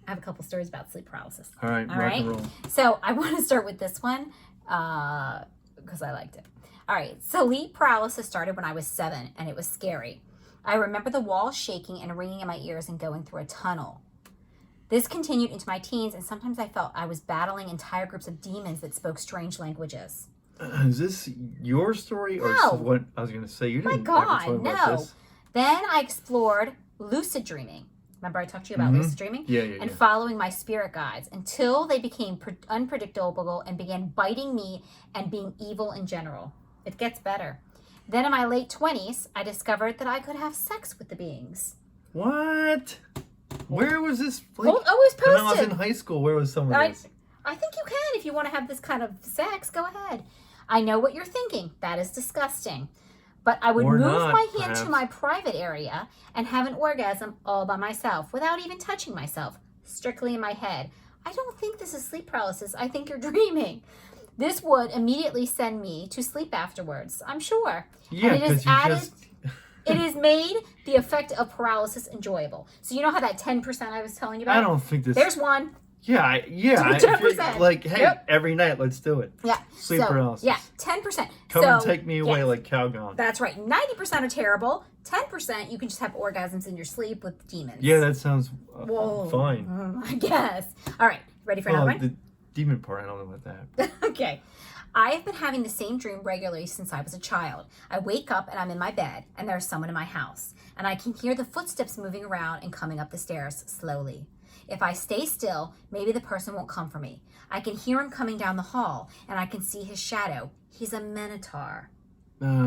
I have a couple stories about sleep paralysis. all right, All rock right. and roll. So I want to start with this one because I liked it. All right. Sleep paralysis started when I was 7, and it was scary. I remember the walls shaking and ringing in my ears and going through a tunnel. This continued into my teens, and sometimes I felt I was battling entire groups of demons that spoke strange languages. Is this your story or No. what I was going to say? You My didn't God, ever talk about no. this. Then I explored lucid dreaming. Remember I talked to you about lucid dreaming? Yeah. And following my spirit guides until they became unpredictable and began biting me and being evil in general. It gets better. Then in my late 20s, I discovered that I could have sex with the beings. What? Where was this? Always posted. When I was in high school, where was some of this? I think you can if you want to have this kind of sex. Go ahead. I know what you're thinking. That is disgusting. But I would Or move not, my hand perhaps. to my private area and have an orgasm all by myself without even touching myself, strictly in my head. I don't think this is sleep paralysis. I think you're dreaming. This would immediately send me to sleep afterwards, I'm sure. Yeah, And it is because you added. just. It has made the effect of paralysis enjoyable. So you know how that 10% I was telling you about? I don't think this. There's one. Yeah. If you're 10%. like, hey, Yep. every night, let's do it. Yeah. Sleep paralysis. Yeah, 10%. Come and take me away like Calgon. That's right. 90% are terrible. 10% you can just have orgasms in your sleep with demons. Yeah, that sounds Whoa. fine. I guess. All right. Ready for another one? The demon part, I don't know about that. Okay. I have been having the same dream regularly since I was a child. I wake up and I'm in my bed and there's someone in my house and I can hear the footsteps moving around and coming up the stairs slowly. If I stay still, maybe the person won't come for me. I can hear him coming down the hall and I can see his shadow. He's a minotaur.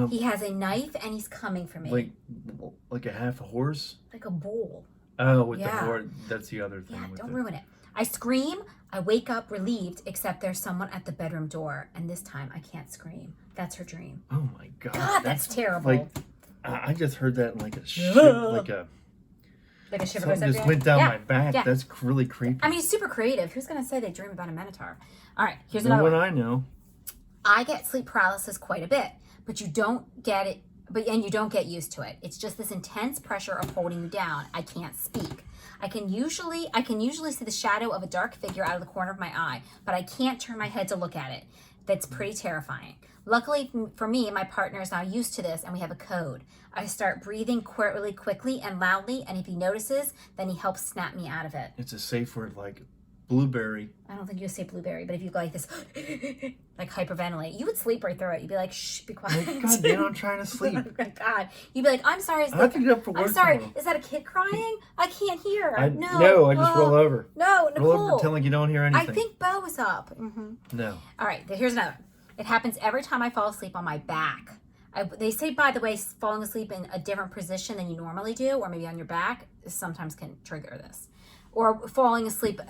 He has a knife and he's coming for me. Like a half a horse? Like a bull. Oh, with the horse. That's the other thing. Yeah, don't ruin it. I scream. I wake up relieved, except there's someone at the bedroom door, and this time I can't scream. That's her dream. Oh my God. God, that's terrible. Like, I just heard that in like a shiver, like a shiver something goes up just went down my back. Yeah. That's really creepy. I mean, super creative. Who's gonna say they dream about a minotaur? All right, here's no another one one. I know. I get sleep paralysis quite a bit, but you don't get it. And you don't get used to it. It's just this intense pressure of holding you down. I can't speak. I can usually see the shadow of a dark figure out of the corner of my eye, but I can't turn my head to look at it. That's pretty terrifying. Luckily for me, my partner is now used to this and we have a code. I start breathing really quickly and loudly, and if he notices, then he helps snap me out of it. It's a safe word like blueberry. I don't think you would say blueberry, but if you go like this, like hyperventilate, you would sleep right through it. You'd be like, shh, be quiet. Like, God damn, I'm trying to sleep. Oh my God. You'd be like, I'm sorry. I have to get up for work I'm sorry. tomorrow. Is that a kid crying? I can't hear. No, I just roll over. No, Nicole. Roll over, pretend like you don't hear anything. I think Bo is up. Mm-hmm. No. All right, here's another. It happens every time I fall asleep on my back. They say, by the way, falling asleep in a different position than you normally do, or maybe on your back, sometimes can trigger this. Or falling asleep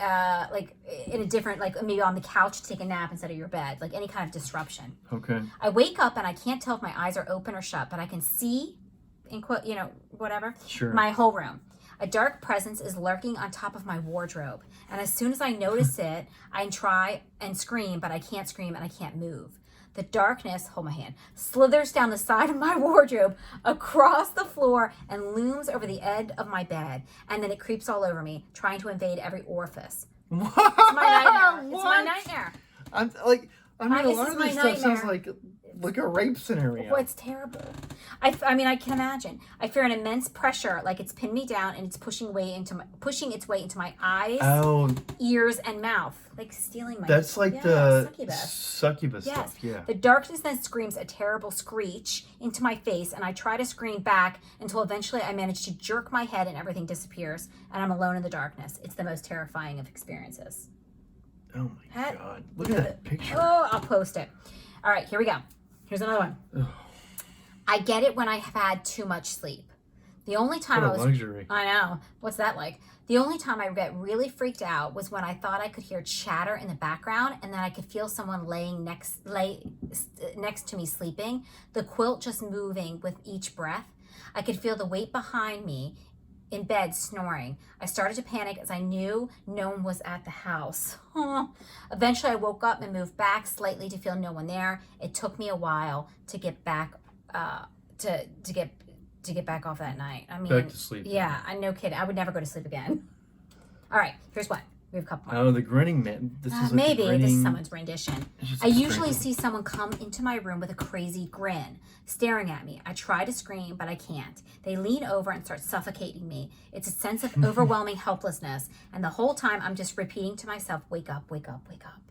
like in a different, like maybe on the couch to take a nap instead of your bed, like any kind of disruption. Okay. I wake up and I can't tell if my eyes are open or shut, but I can see, in quote, whatever, sure, my whole room. A dark presence is lurking on top of my wardrobe. And as soon as I notice it, I try and scream, but I can't scream and I can't move. The darkness, hold my hand, slithers down the side of my wardrobe, across the floor, and looms over the edge of my bed. And then it creeps all over me, trying to invade every orifice. What? It's my nightmare. What? It's my nightmare. A lot of this stuff sounds like a rape scenario. Oh, it's terrible. I mean, I can imagine. I fear an immense pressure, like it's pinned me down and it's pushing its way into my eyes, ears, and mouth, like stealing my. That's like the succubus yes. stuff. Yeah. The darkness then screams a terrible screech into my face, and I try to scream back until eventually I manage to jerk my head and everything disappears, and I'm alone in the darkness. It's the most terrifying of experiences. Oh my God! Look at that picture. Oh, I'll post it. All right, here we go. Here's another one. Ugh. I get it when I have had too much sleep. The only time What a luxury. I know. What's that like? The only time I get really freaked out was when I thought I could hear chatter in the background and then I could feel someone laying next to me sleeping, the quilt just moving with each breath. I could feel the weight behind me in bed snoring. I started to panic as I knew no one was at the house. Eventually I woke up and moved back slightly to feel no one there. It took me a while to get back to get back off that night. I mean, back to sleep. Yeah, I no kidding. I would never go to sleep again. All right, here's one. We have a couple more. Oh, the grinning man. This is like maybe grinning... this is someone's rendition. I usually see someone come into my room with a crazy grin, staring at me. I try to scream, but I can't. They lean over and start suffocating me. It's a sense of overwhelming helplessness, and the whole time I'm just repeating to myself, "Wake up, wake up, wake up."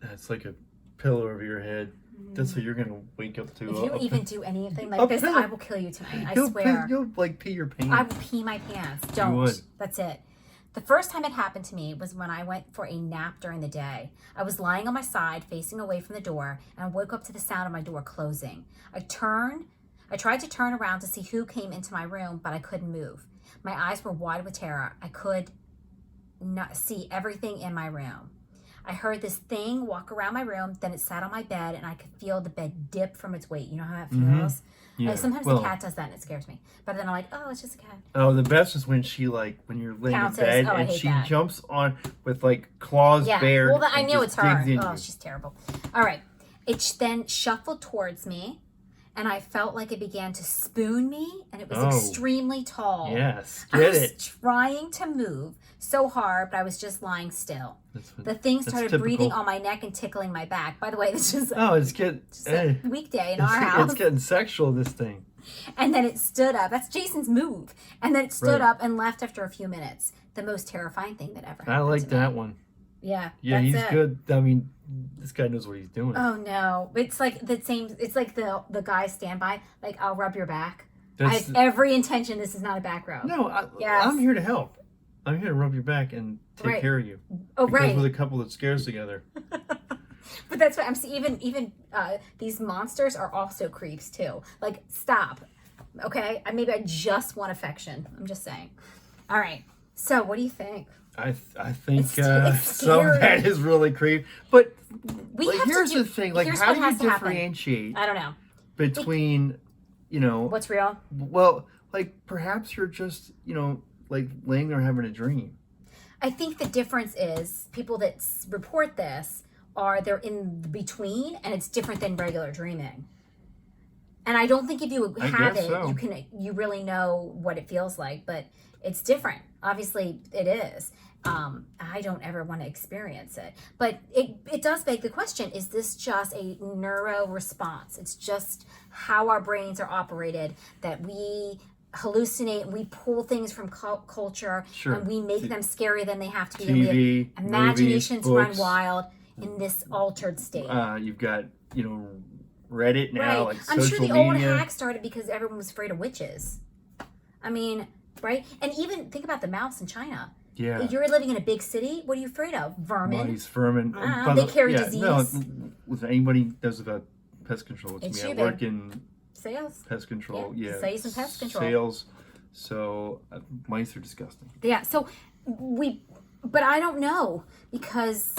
That's like a pillow over your head. That's what you're gonna wake up to. If you even do anything like this, I will kill you tonight. I swear. You'll like pee your pants. I will pee my pants. Don't. You would. That's it. The first time it happened to me was when I went for a nap during the day. I was lying on my side, facing away from the door, and I woke up to the sound of my door closing. I tried to turn around to see who came into my room, but I couldn't move. My eyes were wide with terror. I could not see everything in my room. I heard this thing walk around my room, then it sat on my bed, and I could feel the bed dip from its weight. You know how that feels? Yeah. Like sometimes the cat does that and it scares me. But then I'm like, oh, it's just a cat. Oh, the best is when she when you're laying Pounces. in bed and she jumps on with claws bared. Well, I knew it's her. Oh, she's terrible. All right. It then shuffled towards me, and I felt like it began to spoon me, and it was extremely tall. Yes, I was trying to move so hard, but I was just lying still. The thing started breathing on my neck and tickling my back. By the way, this is a weekday in our house. It's getting sexual, this thing. And then it stood up. That's Jason's move. And then it stood up and left after a few minutes. The most terrifying thing that ever happened. I like to that me. one. Yeah. Yeah, that's he's it. good. I mean, this guy knows what he's doing. Oh no. It's like the same, it's like the guy standby, like, I'll rub your back. I That's have every intention this is not a back rub. No, Yes. I'm here to help. I'm here to rub your back and take Right. care of you. Oh, Because right. we're the couple that scares together. But that's what I'm seeing. Even these monsters are also creeps too. Like, stop. Okay? Maybe I just want affection. I'm just saying. All right. So, what do you think? I think It's some of scary. that is really creepy. But We like, have to here's do- the thing: like, here's how what do you has to happen. differentiate I don't know. between, What's real? well, like perhaps you're just, like laying there having a dream. I think the difference is people that report this they're in between, and it's different than regular dreaming. And I don't think if you I have guess it, so. you really know what it feels like, but it's different. Obviously, it is. I don't ever want to experience it, but it does beg the question: is this just a neuro response? It's just how our brains are operated, that we hallucinate, we pull things from culture, Sure. and we make them scarier than they have to be. And we TV, have imaginations movies, run books. wild in this altered state. You've got Reddit now, Right. like I'm social sure the old media. hack started because everyone was afraid of witches. I mean, right? And even think about the mouse in China. Yeah. You're living in a big city. What are you afraid of? Vermin. Mice, vermin. They carry disease. No, if anybody knows about pest control, it's It's me. you, I work babe. in Sales. pest control. Yeah, Yeah. sell you some pest control. Sales. So mice are disgusting. Yeah. So but I don't know, because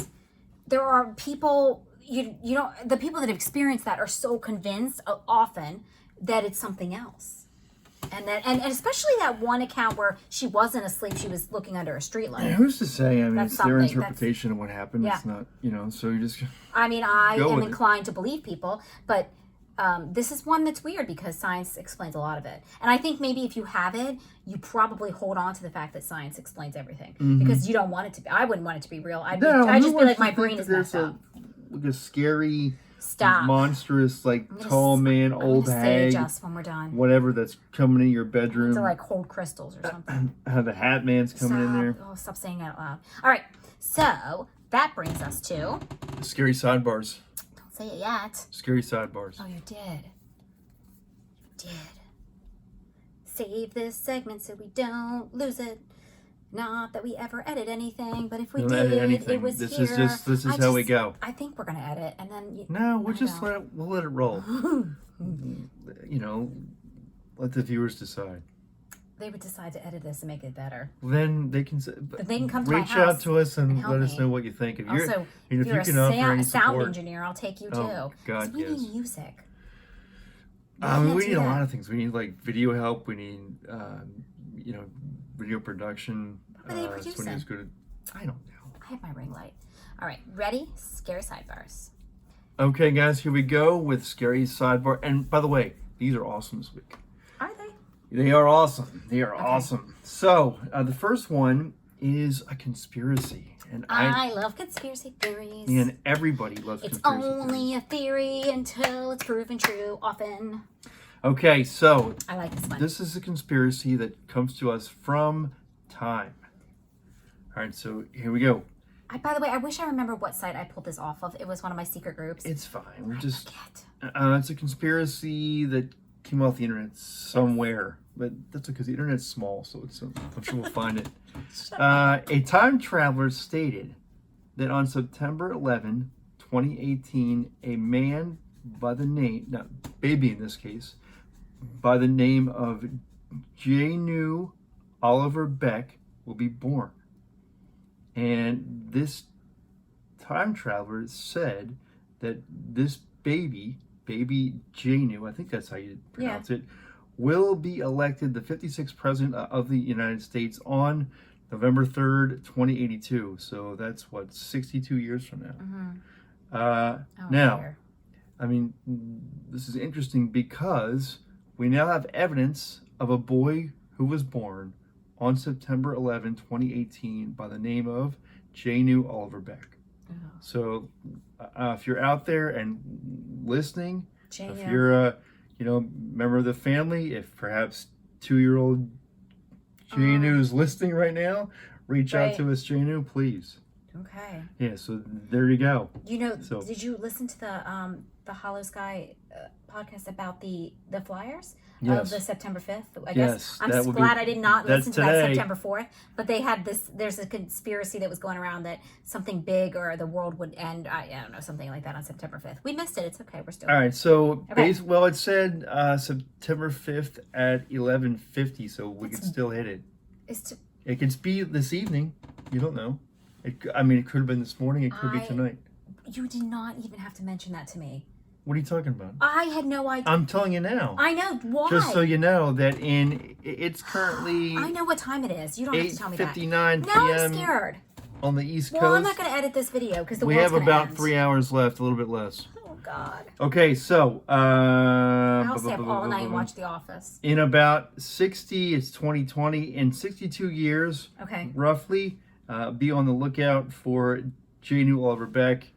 there are people the people that have experienced that are so convinced often that it's something else. And especially that one account where she wasn't asleep, she was looking under a streetlight. And who's to say? I mean, That's it's their something. interpretation of what happened. Yeah. It's not, so you just. I mean, I Go am with it. inclined to believe people, but this is one that's weird because science explains a lot of it. And I think maybe if you have it, you probably hold on to the fact that science explains everything, because you don't want it to be. I wouldn't want it to be real. I'd who just be wants like, to my think brain that is there's messed up. like a scary, Stop. monstrous, like gonna tall man, I'm old gonna hag, sage us when we're done. whatever that's coming in your bedroom. To like hold crystals or something. The Hat Man's coming in there. Oh, stop saying that out loud. All right. So that brings us to. Scary sidebars. Don't say it yet. Scary sidebars. Oh, you did. You did. Save this segment so we don't lose it. Not that we ever edit anything, but if we Don't did, edit anything. it was This here. is how we go. I think we're gonna edit, and then. No, we'll I just don't. we'll let it roll. Let the viewers decide. They would decide to edit this and make it better. Then they can But they can come to my reach house out to us and and help let us me. know what you think. If you're, Also, if if you're you a can offer any sound support. engineer, I'll take you too. Oh, God, 'Cause we yes. need music. We can't need do a that. lot of things. We need like video help. We need, video production. What are they producing? Somebody who's good at, I don't know. I have my ring light. All right, ready? Scary sidebars. Okay, guys, here we go with scary sidebar. And by the way, these are awesome this week. Are they? They are awesome. They are awesome. So the first one is a conspiracy, and I love conspiracy theories. and everybody loves It's conspiracy only a theory until it's proven true often. Okay, so I like this one. this is a conspiracy that comes to us from time. All right, so here we go. By the way, I wish I remember what site I pulled this off of. It was one of my secret groups. It's fine. We're just Forget. it's a conspiracy that came off the internet somewhere, but that's because the internet's small, so I'm sure we'll find it. A time traveler stated that on September 11, 2018, a man by the name, not baby in this case, by the name of Janu Oliver Beck will be born. And this time traveler said that this baby Janu, I think that's how you pronounce it, will be elected the 56th president of the United States on November 3rd, 2082. So that's 62 years from now. Oh, Now, dear. I mean, this is interesting because we now have evidence of a boy who was born on September 11, 2018 by the name of Janu Oliver Beck. Oh. So if you're out there and listening, Janu. if you're a member of the family, if perhaps 2-year-old Janu is listening right now, reach out Right. to us, Janu, please. Okay. Yeah, so there you go. You know, So- did you listen to the Hollow Sky podcast about the Flyers of Yes. the September 5th? I Yes, guess I'm that would be- glad I did not that's listen to that today. September 4th. But they had this. There's a conspiracy that was going around that something big or the world would end. I don't know, something like that on September 5th. We missed it. It's okay. We're still. All right, so Okay. well, it said September 5th at 11:50, so we could still hit it. It could be this evening. You don't know. It could have been this morning. It could be tonight. You did not even have to mention that to me. What are you talking about? I had no idea. I'm telling you now. I know why. Just so you know that it's currently I know what time it is. You don't have to tell me that. 8:59 Now I'm p.m. scared. on the East Well, Coast. I'm not going to edit this video because the We world's have gonna about end. 3 hours left, a little bit less. Oh God. Okay, so I'll stay up all night and watch The Office. in about 2020, in 62 years, Okay. roughly, be on the lookout for J. New Oliver Beck,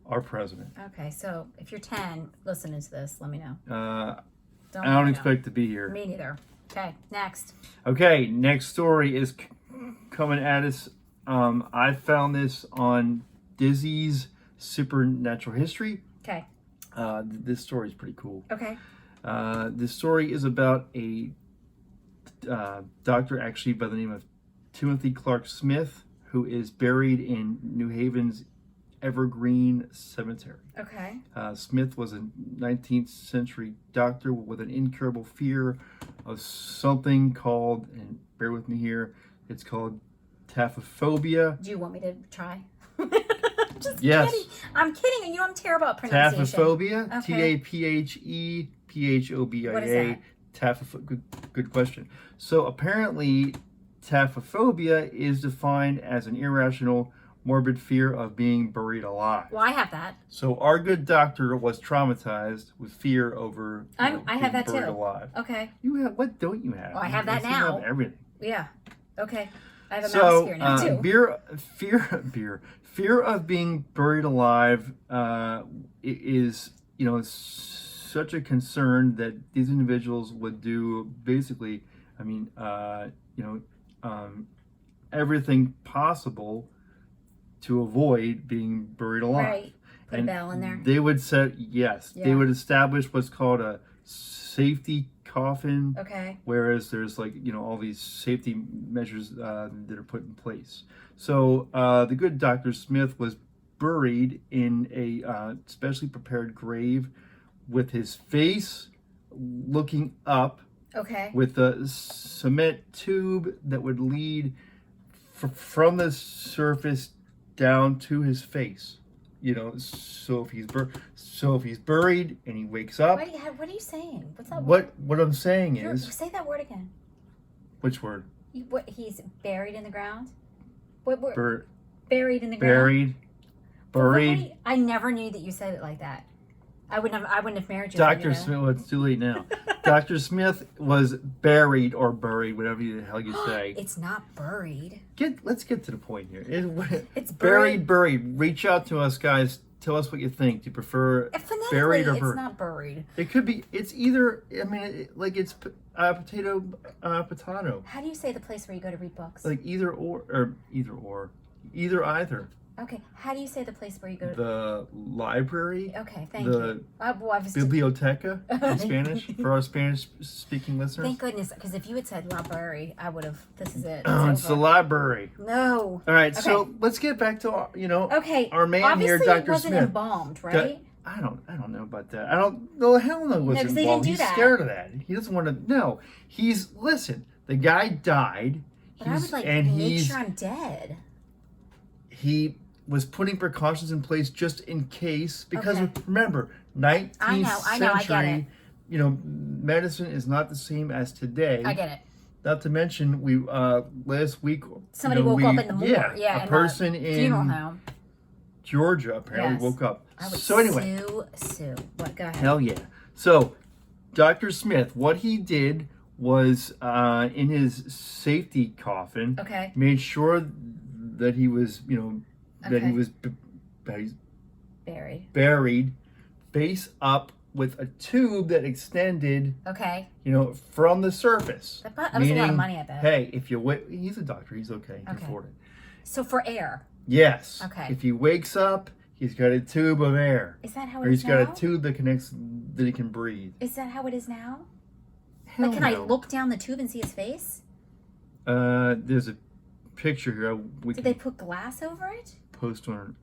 our president. Okay. So if you're 10 listening to this, let me know. I Let don't me expect to be here. know. Me neither. Okay. Next. Okay, next story is coming at us. I found this on Dizzy's Supernatural History. Okay. This story is pretty cool. Okay. This story is about a doctor, actually by the name of Timothy Clark Smith, who is buried in New Haven's Evergreen Cemetery. Okay. Smith was a 19th century doctor with an incurable fear of something called, and bear with me here, it's called taphophobia. Do you want me to try? Just Yes. kidding. I'm kidding. You know I'm terrible at pronunciation. Taphophobia, Okay. Taphephobiia. What is that? Good question. So apparently, taphophobia is defined as an irrational, morbid fear of being buried alive. Well, I have that. So our good doctor was traumatized with fear over I being have that buried too. alive. Okay. You have, what don't you have? Oh, I have that You now. have everything. Yeah. Okay. I have a mouse So fear now too. fear of being buried alive is such a concern that these individuals would do basically. I mean, everything possible to avoid being buried alive. Right. Put a bell in there. They would set Yeah. They would establish what's called a safety coffin. Okay. Whereas there's all these safety measures that are put in place. So the good Dr. Smith was buried in a specially prepared grave with his face looking up, Okay. with a cement tube that would lead from the surface down to his face. So if he's buried and he wakes up, What are you saying? What's that? what I'm saying is, Say that word again. which word? He's buried in the ground. What word? Bur- Buried in the ground. buried. I never knew that you said it like that. I wouldn't have married you. if I knew Dr. that. Smith, well, it's too late now. Dr. Smith was buried, or buried, whatever the hell you say. It's not buried. Let's get to the point here. It's buried. Reach out to us, guys. Tell us what you think. Do you prefer Phonetically, buried or it's buried? not buried. It could be. It's either. I mean, it's potato, potato. How do you say the place where you go to read books? Like either either. Okay. How do you say the place where you go to? The library. Okay. Thank the you. Well, I was Biblioteca in Spanish for our Spanish-speaking listeners. Thank goodness, because if you had said library, I would have. This is it. It's the library. No. All right, Okay. so let's get back to Okay. our man Obviously, here, Dr. it wasn't Smith. embalmed, right? I don't know about that. I don't know. Hell no, what's 'cause they involved. didn't He's do that. scared of that. He doesn't want to. No, listen. The guy died. But I would make sure I'm dead. He was putting precautions in place just in case, because Okay. remember, 19th I know, I get century, it. medicine is not the same as today. I get it. Not to mention, we last week Somebody woke up in the morgue. a person in funeral home. Georgia apparently Yes. woke up. I would So anyway, sue. What? Go ahead. hell yeah. So Dr. Smith, what he did was in his safety coffin, Okay. made sure that he was, that he Okay. was Buried. buried face up with a tube that extended, Okay. from the surface. That was a lot of money, I bet. Hey, if you wait, he's a doctor, he's okay, he can Okay. afford it. So for air. Yes. Okay. If he wakes up, he's got a tube of air. Is that how Or it is he's now? got a tube that connects, that he can breathe. Is that how it is now? Hell Like, can I no. look down the tube and see his face? There's a picture here. We Did can they put glass over it? post on.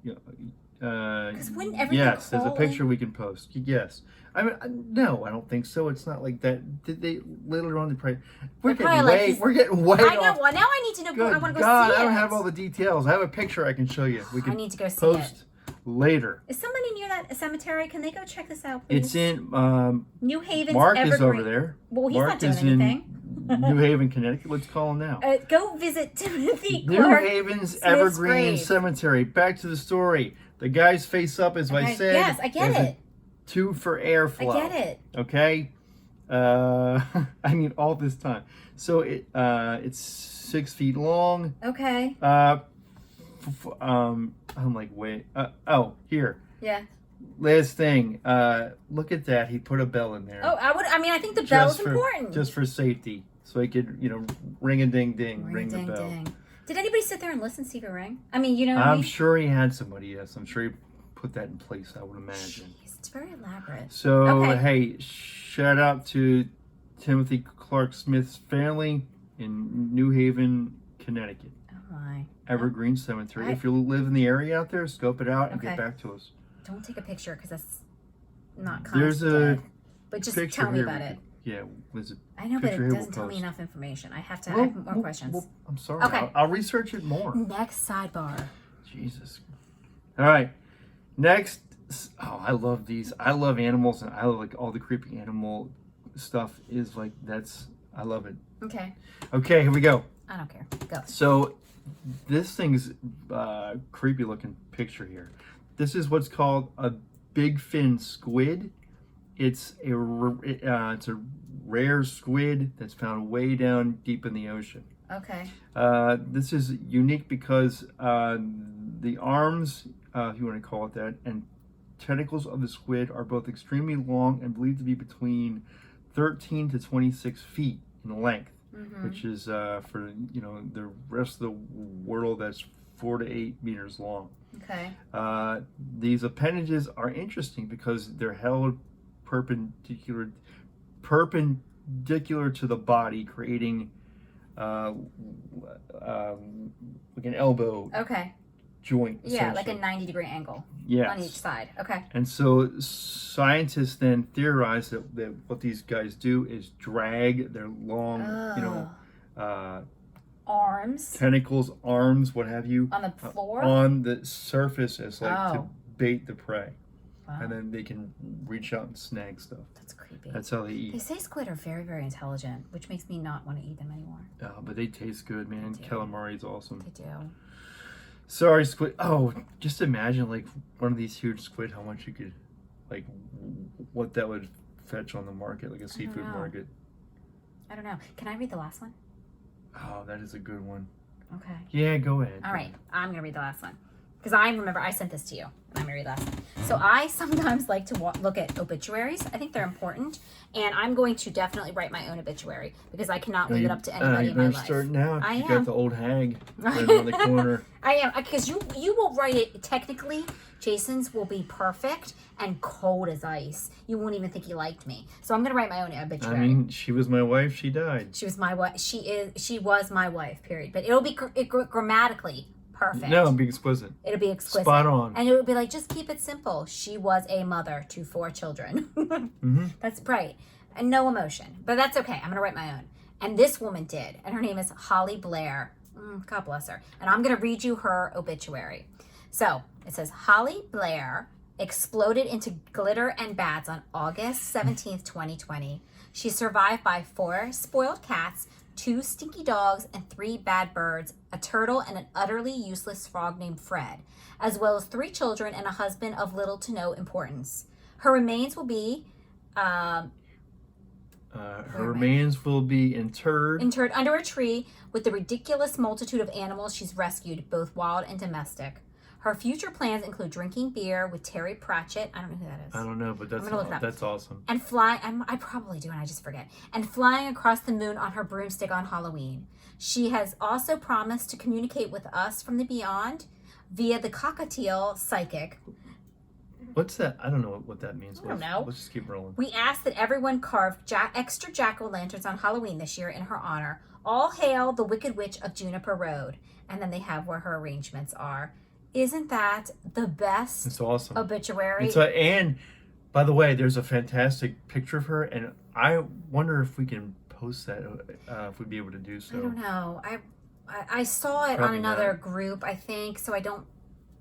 Because wouldn't everything Yes, there's a crawl picture in? we can post. Yes. I mean, no, I don't think so. It's not like that. Did they later on? We're They're getting probably like, way. he's- We're getting way I know. off. Well, now I need to know. Good I want to go God, see it. I don't have all the details. I have a picture I can show you. We I can need to go see post it. later. Is somebody near that cemetery? Can they go check this out, please? It's in. New Haven's Mark Evergreen. is over there. Well, he's Mark not doing is anything. in New Haven, Connecticut. Let's call him now. Go visit Timothy New Clark. Haven's Smith's Evergreen grave. Cemetery. Back to the story. The guy's face up, as I Okay, said. yes, I get there's a it. tube for airflow. I get it. Okay. I mean, all this time. So it's 6 feet long. Okay. I'm like, wait. Oh, here. Yeah. Last thing. Look at that. He put a bell in there. Oh, I mean, I think the bell is important. Just for safety, so he could, ring a ding ding, ring the bell. Ding. Did anybody sit there and listen, see if it rang? I mean, you know what I I'm mean? sure he had somebody. Yes, I'm sure he put that in place. I would imagine. Jeez, it's very elaborate. So Okay. hey, shout out to Timothy Clark Smith's family in New Haven, Connecticut. Oh my. Evergreen Cemetery. If you live in the area out there, scope it out and Okay. get back to us. Don't take a picture because that's not There's constant. a But just picture tell me here. about it. Yeah, there's a I know, but picture it here doesn't tell me post. enough information. I have to Well, I have more questions. well, I'm sorry. Okay. I'll research it more. Next sidebar. Jesus. All right. Next. Oh, I love these. I love animals, and I love like all the creepy animal stuff. Is like I love it. Okay. Okay, here we go. I don't care. Go. So, this thing's creepy looking picture here. This is what's called a big fin squid. It's a rare squid that's found way down deep in the ocean. Okay. This is unique because the arms, if you want to call it that, and tentacles of the squid are both extremely long and believed to be between 13 to 26 feet in length, which is for the rest of the world that's 4 to 8 meters long. Okay. These appendages are interesting because they're held perpendicular to the body, creating like an elbow Okay. joint. Yeah, like a essentially. 90-degree angle Yes. on each side. Okay. And so scientists then theorize that what these guys do is drag their long, Arms tentacles, arms, what have you, on the floor. on the surface as like to Oh. bait the prey. Wow. And then they can reach out and snag stuff. That's creepy. That's how they They eat. say squid are very, very intelligent, which makes me not want to eat them anymore. But they taste good, man. They do. Calamari is awesome. They do. Sorry, squid. Oh, just imagine like one of these huge squid, how much you could, like, what that would fetch on the market, like a seafood know. market. I don't know. Can I read the last one? Oh, that is a good one. Okay. Yeah, go ahead. All right. I'm going to read the last one. Because I remember I sent this to you. And I'm going to read the last one. So I sometimes like to look at obituaries. I think they're important. And I'm going to definitely write my own obituary. Because I cannot leave it up to anybody you in my better life. start now. I You am. got the old hag right around the corner. I am. Because you will write it technically. Jason's will be perfect and cold as ice. You won't even think he liked me. So I'm going to write my own obituary. I mean, she was my wife. She died. She was my wife. She was my wife, period. But it'll be grammatically perfect. No, be explicit. It'll be exquisite. Spot on. And it would be like, just keep it simple. She was a mother to 4 children. That's right. And no emotion. But that's okay. I'm going to write my own. And this woman did. And her name is Holly Blair. God bless her. And I'm going to read you her obituary. So it says, Holly Blair exploded into glitter and bats on August 17th, 2020. She's survived by 4 spoiled cats, 2 stinky dogs, and 3 bad birds, a turtle, and an utterly useless frog named Fred, as well as 3 children and a husband of little to no importance. Her remains will be Her remains will be interred. interred under a tree with the ridiculous multitude of animals she's rescued, both wild and domestic. Her future plans include drinking beer with Terry Pratchett. I don't know who that is. I don't know, but gonna look it up. that's awesome. And flying, I probably do, and I just forget. And flying across the moon on her broomstick on Halloween. She has also promised to communicate with us from the beyond via the Cockatiel Psychic. What's that? I don't know what that means. I don't know. Let's just keep rolling. We ask that everyone carve extra jack-o'-lanterns on Halloween this year in her honor. All hail the Wicked Witch of Juniper Road. And then they have where her arrangements are. Isn't that the best It's awesome. obituary? And by the way, there's a fantastic picture of her, and I wonder if we can post that, if we'd be able to do so. I don't know. I saw it Probably on another not. group, I think, so I don't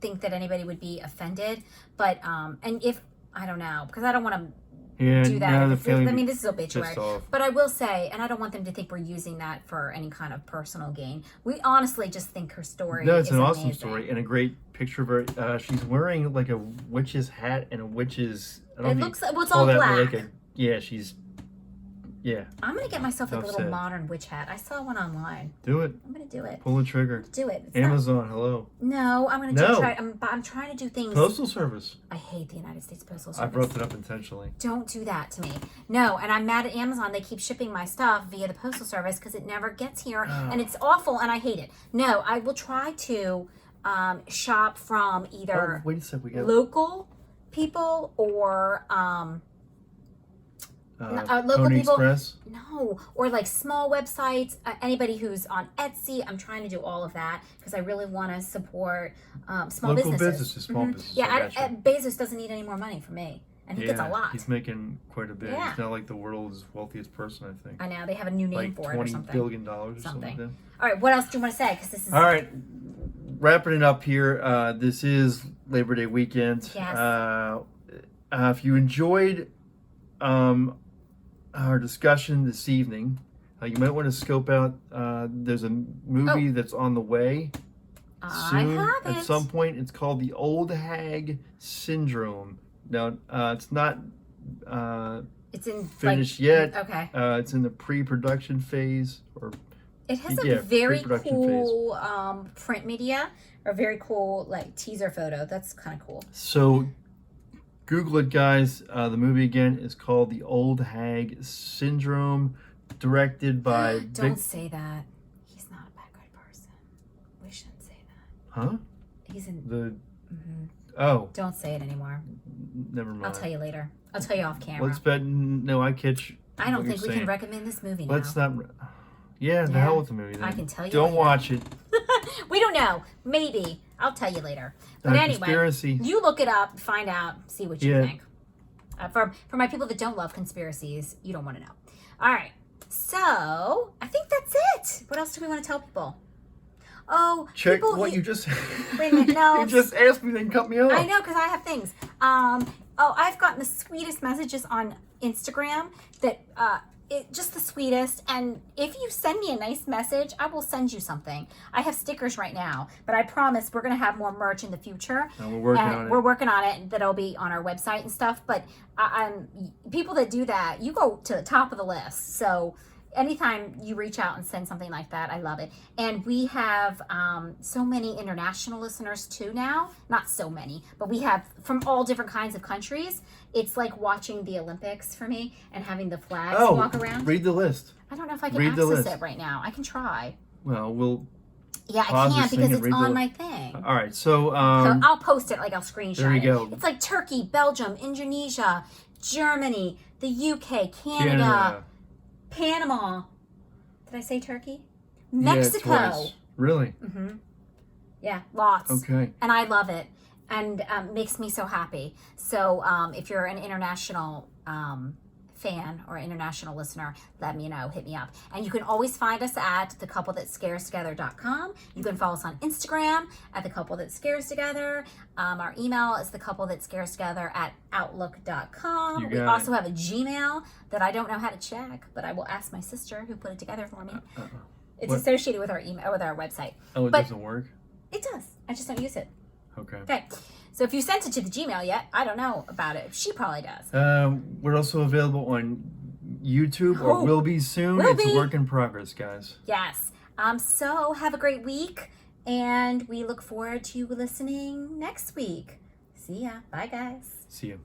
think that anybody would be offended. But and if I don't know, because I don't want to do that. No, I mean, this is obituary. pissed off. But I will say, and I don't want them to think we're using that for any kind of personal gain. We honestly just think her story No, it's is an amazing. awesome story and a great picture of her. She's wearing like a witch's hat and a witch's. It looks like, well, it's all black. Yeah. I'm going to get myself like a Enough little said. modern witch hat. I saw one online. Do it. I'm going to do it. Pull the trigger. Do it. It's Amazon, hello. no, I'm going to No. try. I'm trying to do things. Postal Service. I hate the United States Postal Service. I brought that up intentionally. Don't do that to me. No, and I'm mad at Amazon. They keep shipping my stuff via the Postal Service because it never gets here, and it's awful, and I hate it. No, I will try to shop from either Wait a sec. We got local people or local Pony people. Express. No, or like small websites. Anybody who's on Etsy. I'm trying to do all of that because I really want to support small Local businesses. businesses, small businesses. Yeah, I gotcha. Bezos doesn't need any more money from me, and he gets a lot. He's making quite a bit. Yeah. He's now like the world's wealthiest person, I think. I know they have a new name Like for it or $20 something. billion or something like that. All right, what else do you want to say? Because this is All right, wrapping it up here. This is Labor Day weekend. Yes. If you enjoyed our discussion this evening, you might want to scope out. There's a movie that's on the way soon. I have At it. some point, it's called The Old Hag Syndrome. Now, it's not It's in finished yet. Okay. It's in the pre-production phase, or It has yeah, a very pre-production cool print media, or very cool like teaser photo. That's kind of cool. so. Google it, guys. The movie again is called The Old Hag Syndrome, directed by. Don't say that. He's not a bad good person. We shouldn't say that. Huh? He's in. The. Mhm. Oh, Don't say it anymore. never mind. I'll tell you later. I'll tell you off camera. Let's bet. No, I catch. I don't what think you're we can saying. recommend this movie Let's now. not. Yeah, the Yeah, hell with the movie. Then. I can tell you Don't later. watch it. We don't know. Maybe. I'll tell you later. But anyway, Conspiracy. you look it up, find out, see what you Yeah. think. For my people that don't love conspiracies, you don't want to know. All right. So, I think that's it. What else do we want to tell people? Oh, Check people, what you just. Wait a minute, no. You just asked me, then cut me off. I know, because I have things. I've gotten the sweetest messages on Instagram that just the sweetest. And if you send me a nice message, I will send you something. I have stickers right now, but I promise we're gonna have more merch in the future. No, we're working And on it. we're working on it. That'll be on our website and stuff. But people that do that, you go to the top of the list. So anytime you reach out and send something like that, I love it. And we have so many international listeners too now. Not so many, but we have from all different kinds of countries. It's like watching the Olympics for me and having the flags walk around. Read the list. I don't know if I can read the access list. it right now. I can try. Well, we'll. Yeah, I Pause can't this thing because and it's read the on li- my thing. All right, so So I'll post it, like I'll screenshot there you it. go. It's like Turkey, Belgium, Indonesia, Germany, the UK, Canada, Panama. Did I say Turkey? Mexico. Yeah, twice. Really? Yeah, lots. Okay. And I love it. And makes me so happy. So if you're an international fan or international listener, let me know. Hit me up. And you can always find us at thecouplethatscarestogether.com. You can follow us on Instagram at thecouplethatscarestogether. Our email is thecouplethatscarestogether@outlook.com. You We got also it. have a Gmail that I don't know how to check, but I will ask my sister who put it together for me. It's What? associated with our email, with our website. Oh, it But- doesn't work? It does. I just don't use it. Okay. Okay. So if you sent it to the Gmail yet, I don't know about it. She probably does. We're also available on YouTube, or Oh, will be soon. will It's be. a work in progress, guys. Yes. So have a great week, and we look forward to you listening next week. See ya. Bye, guys. See you.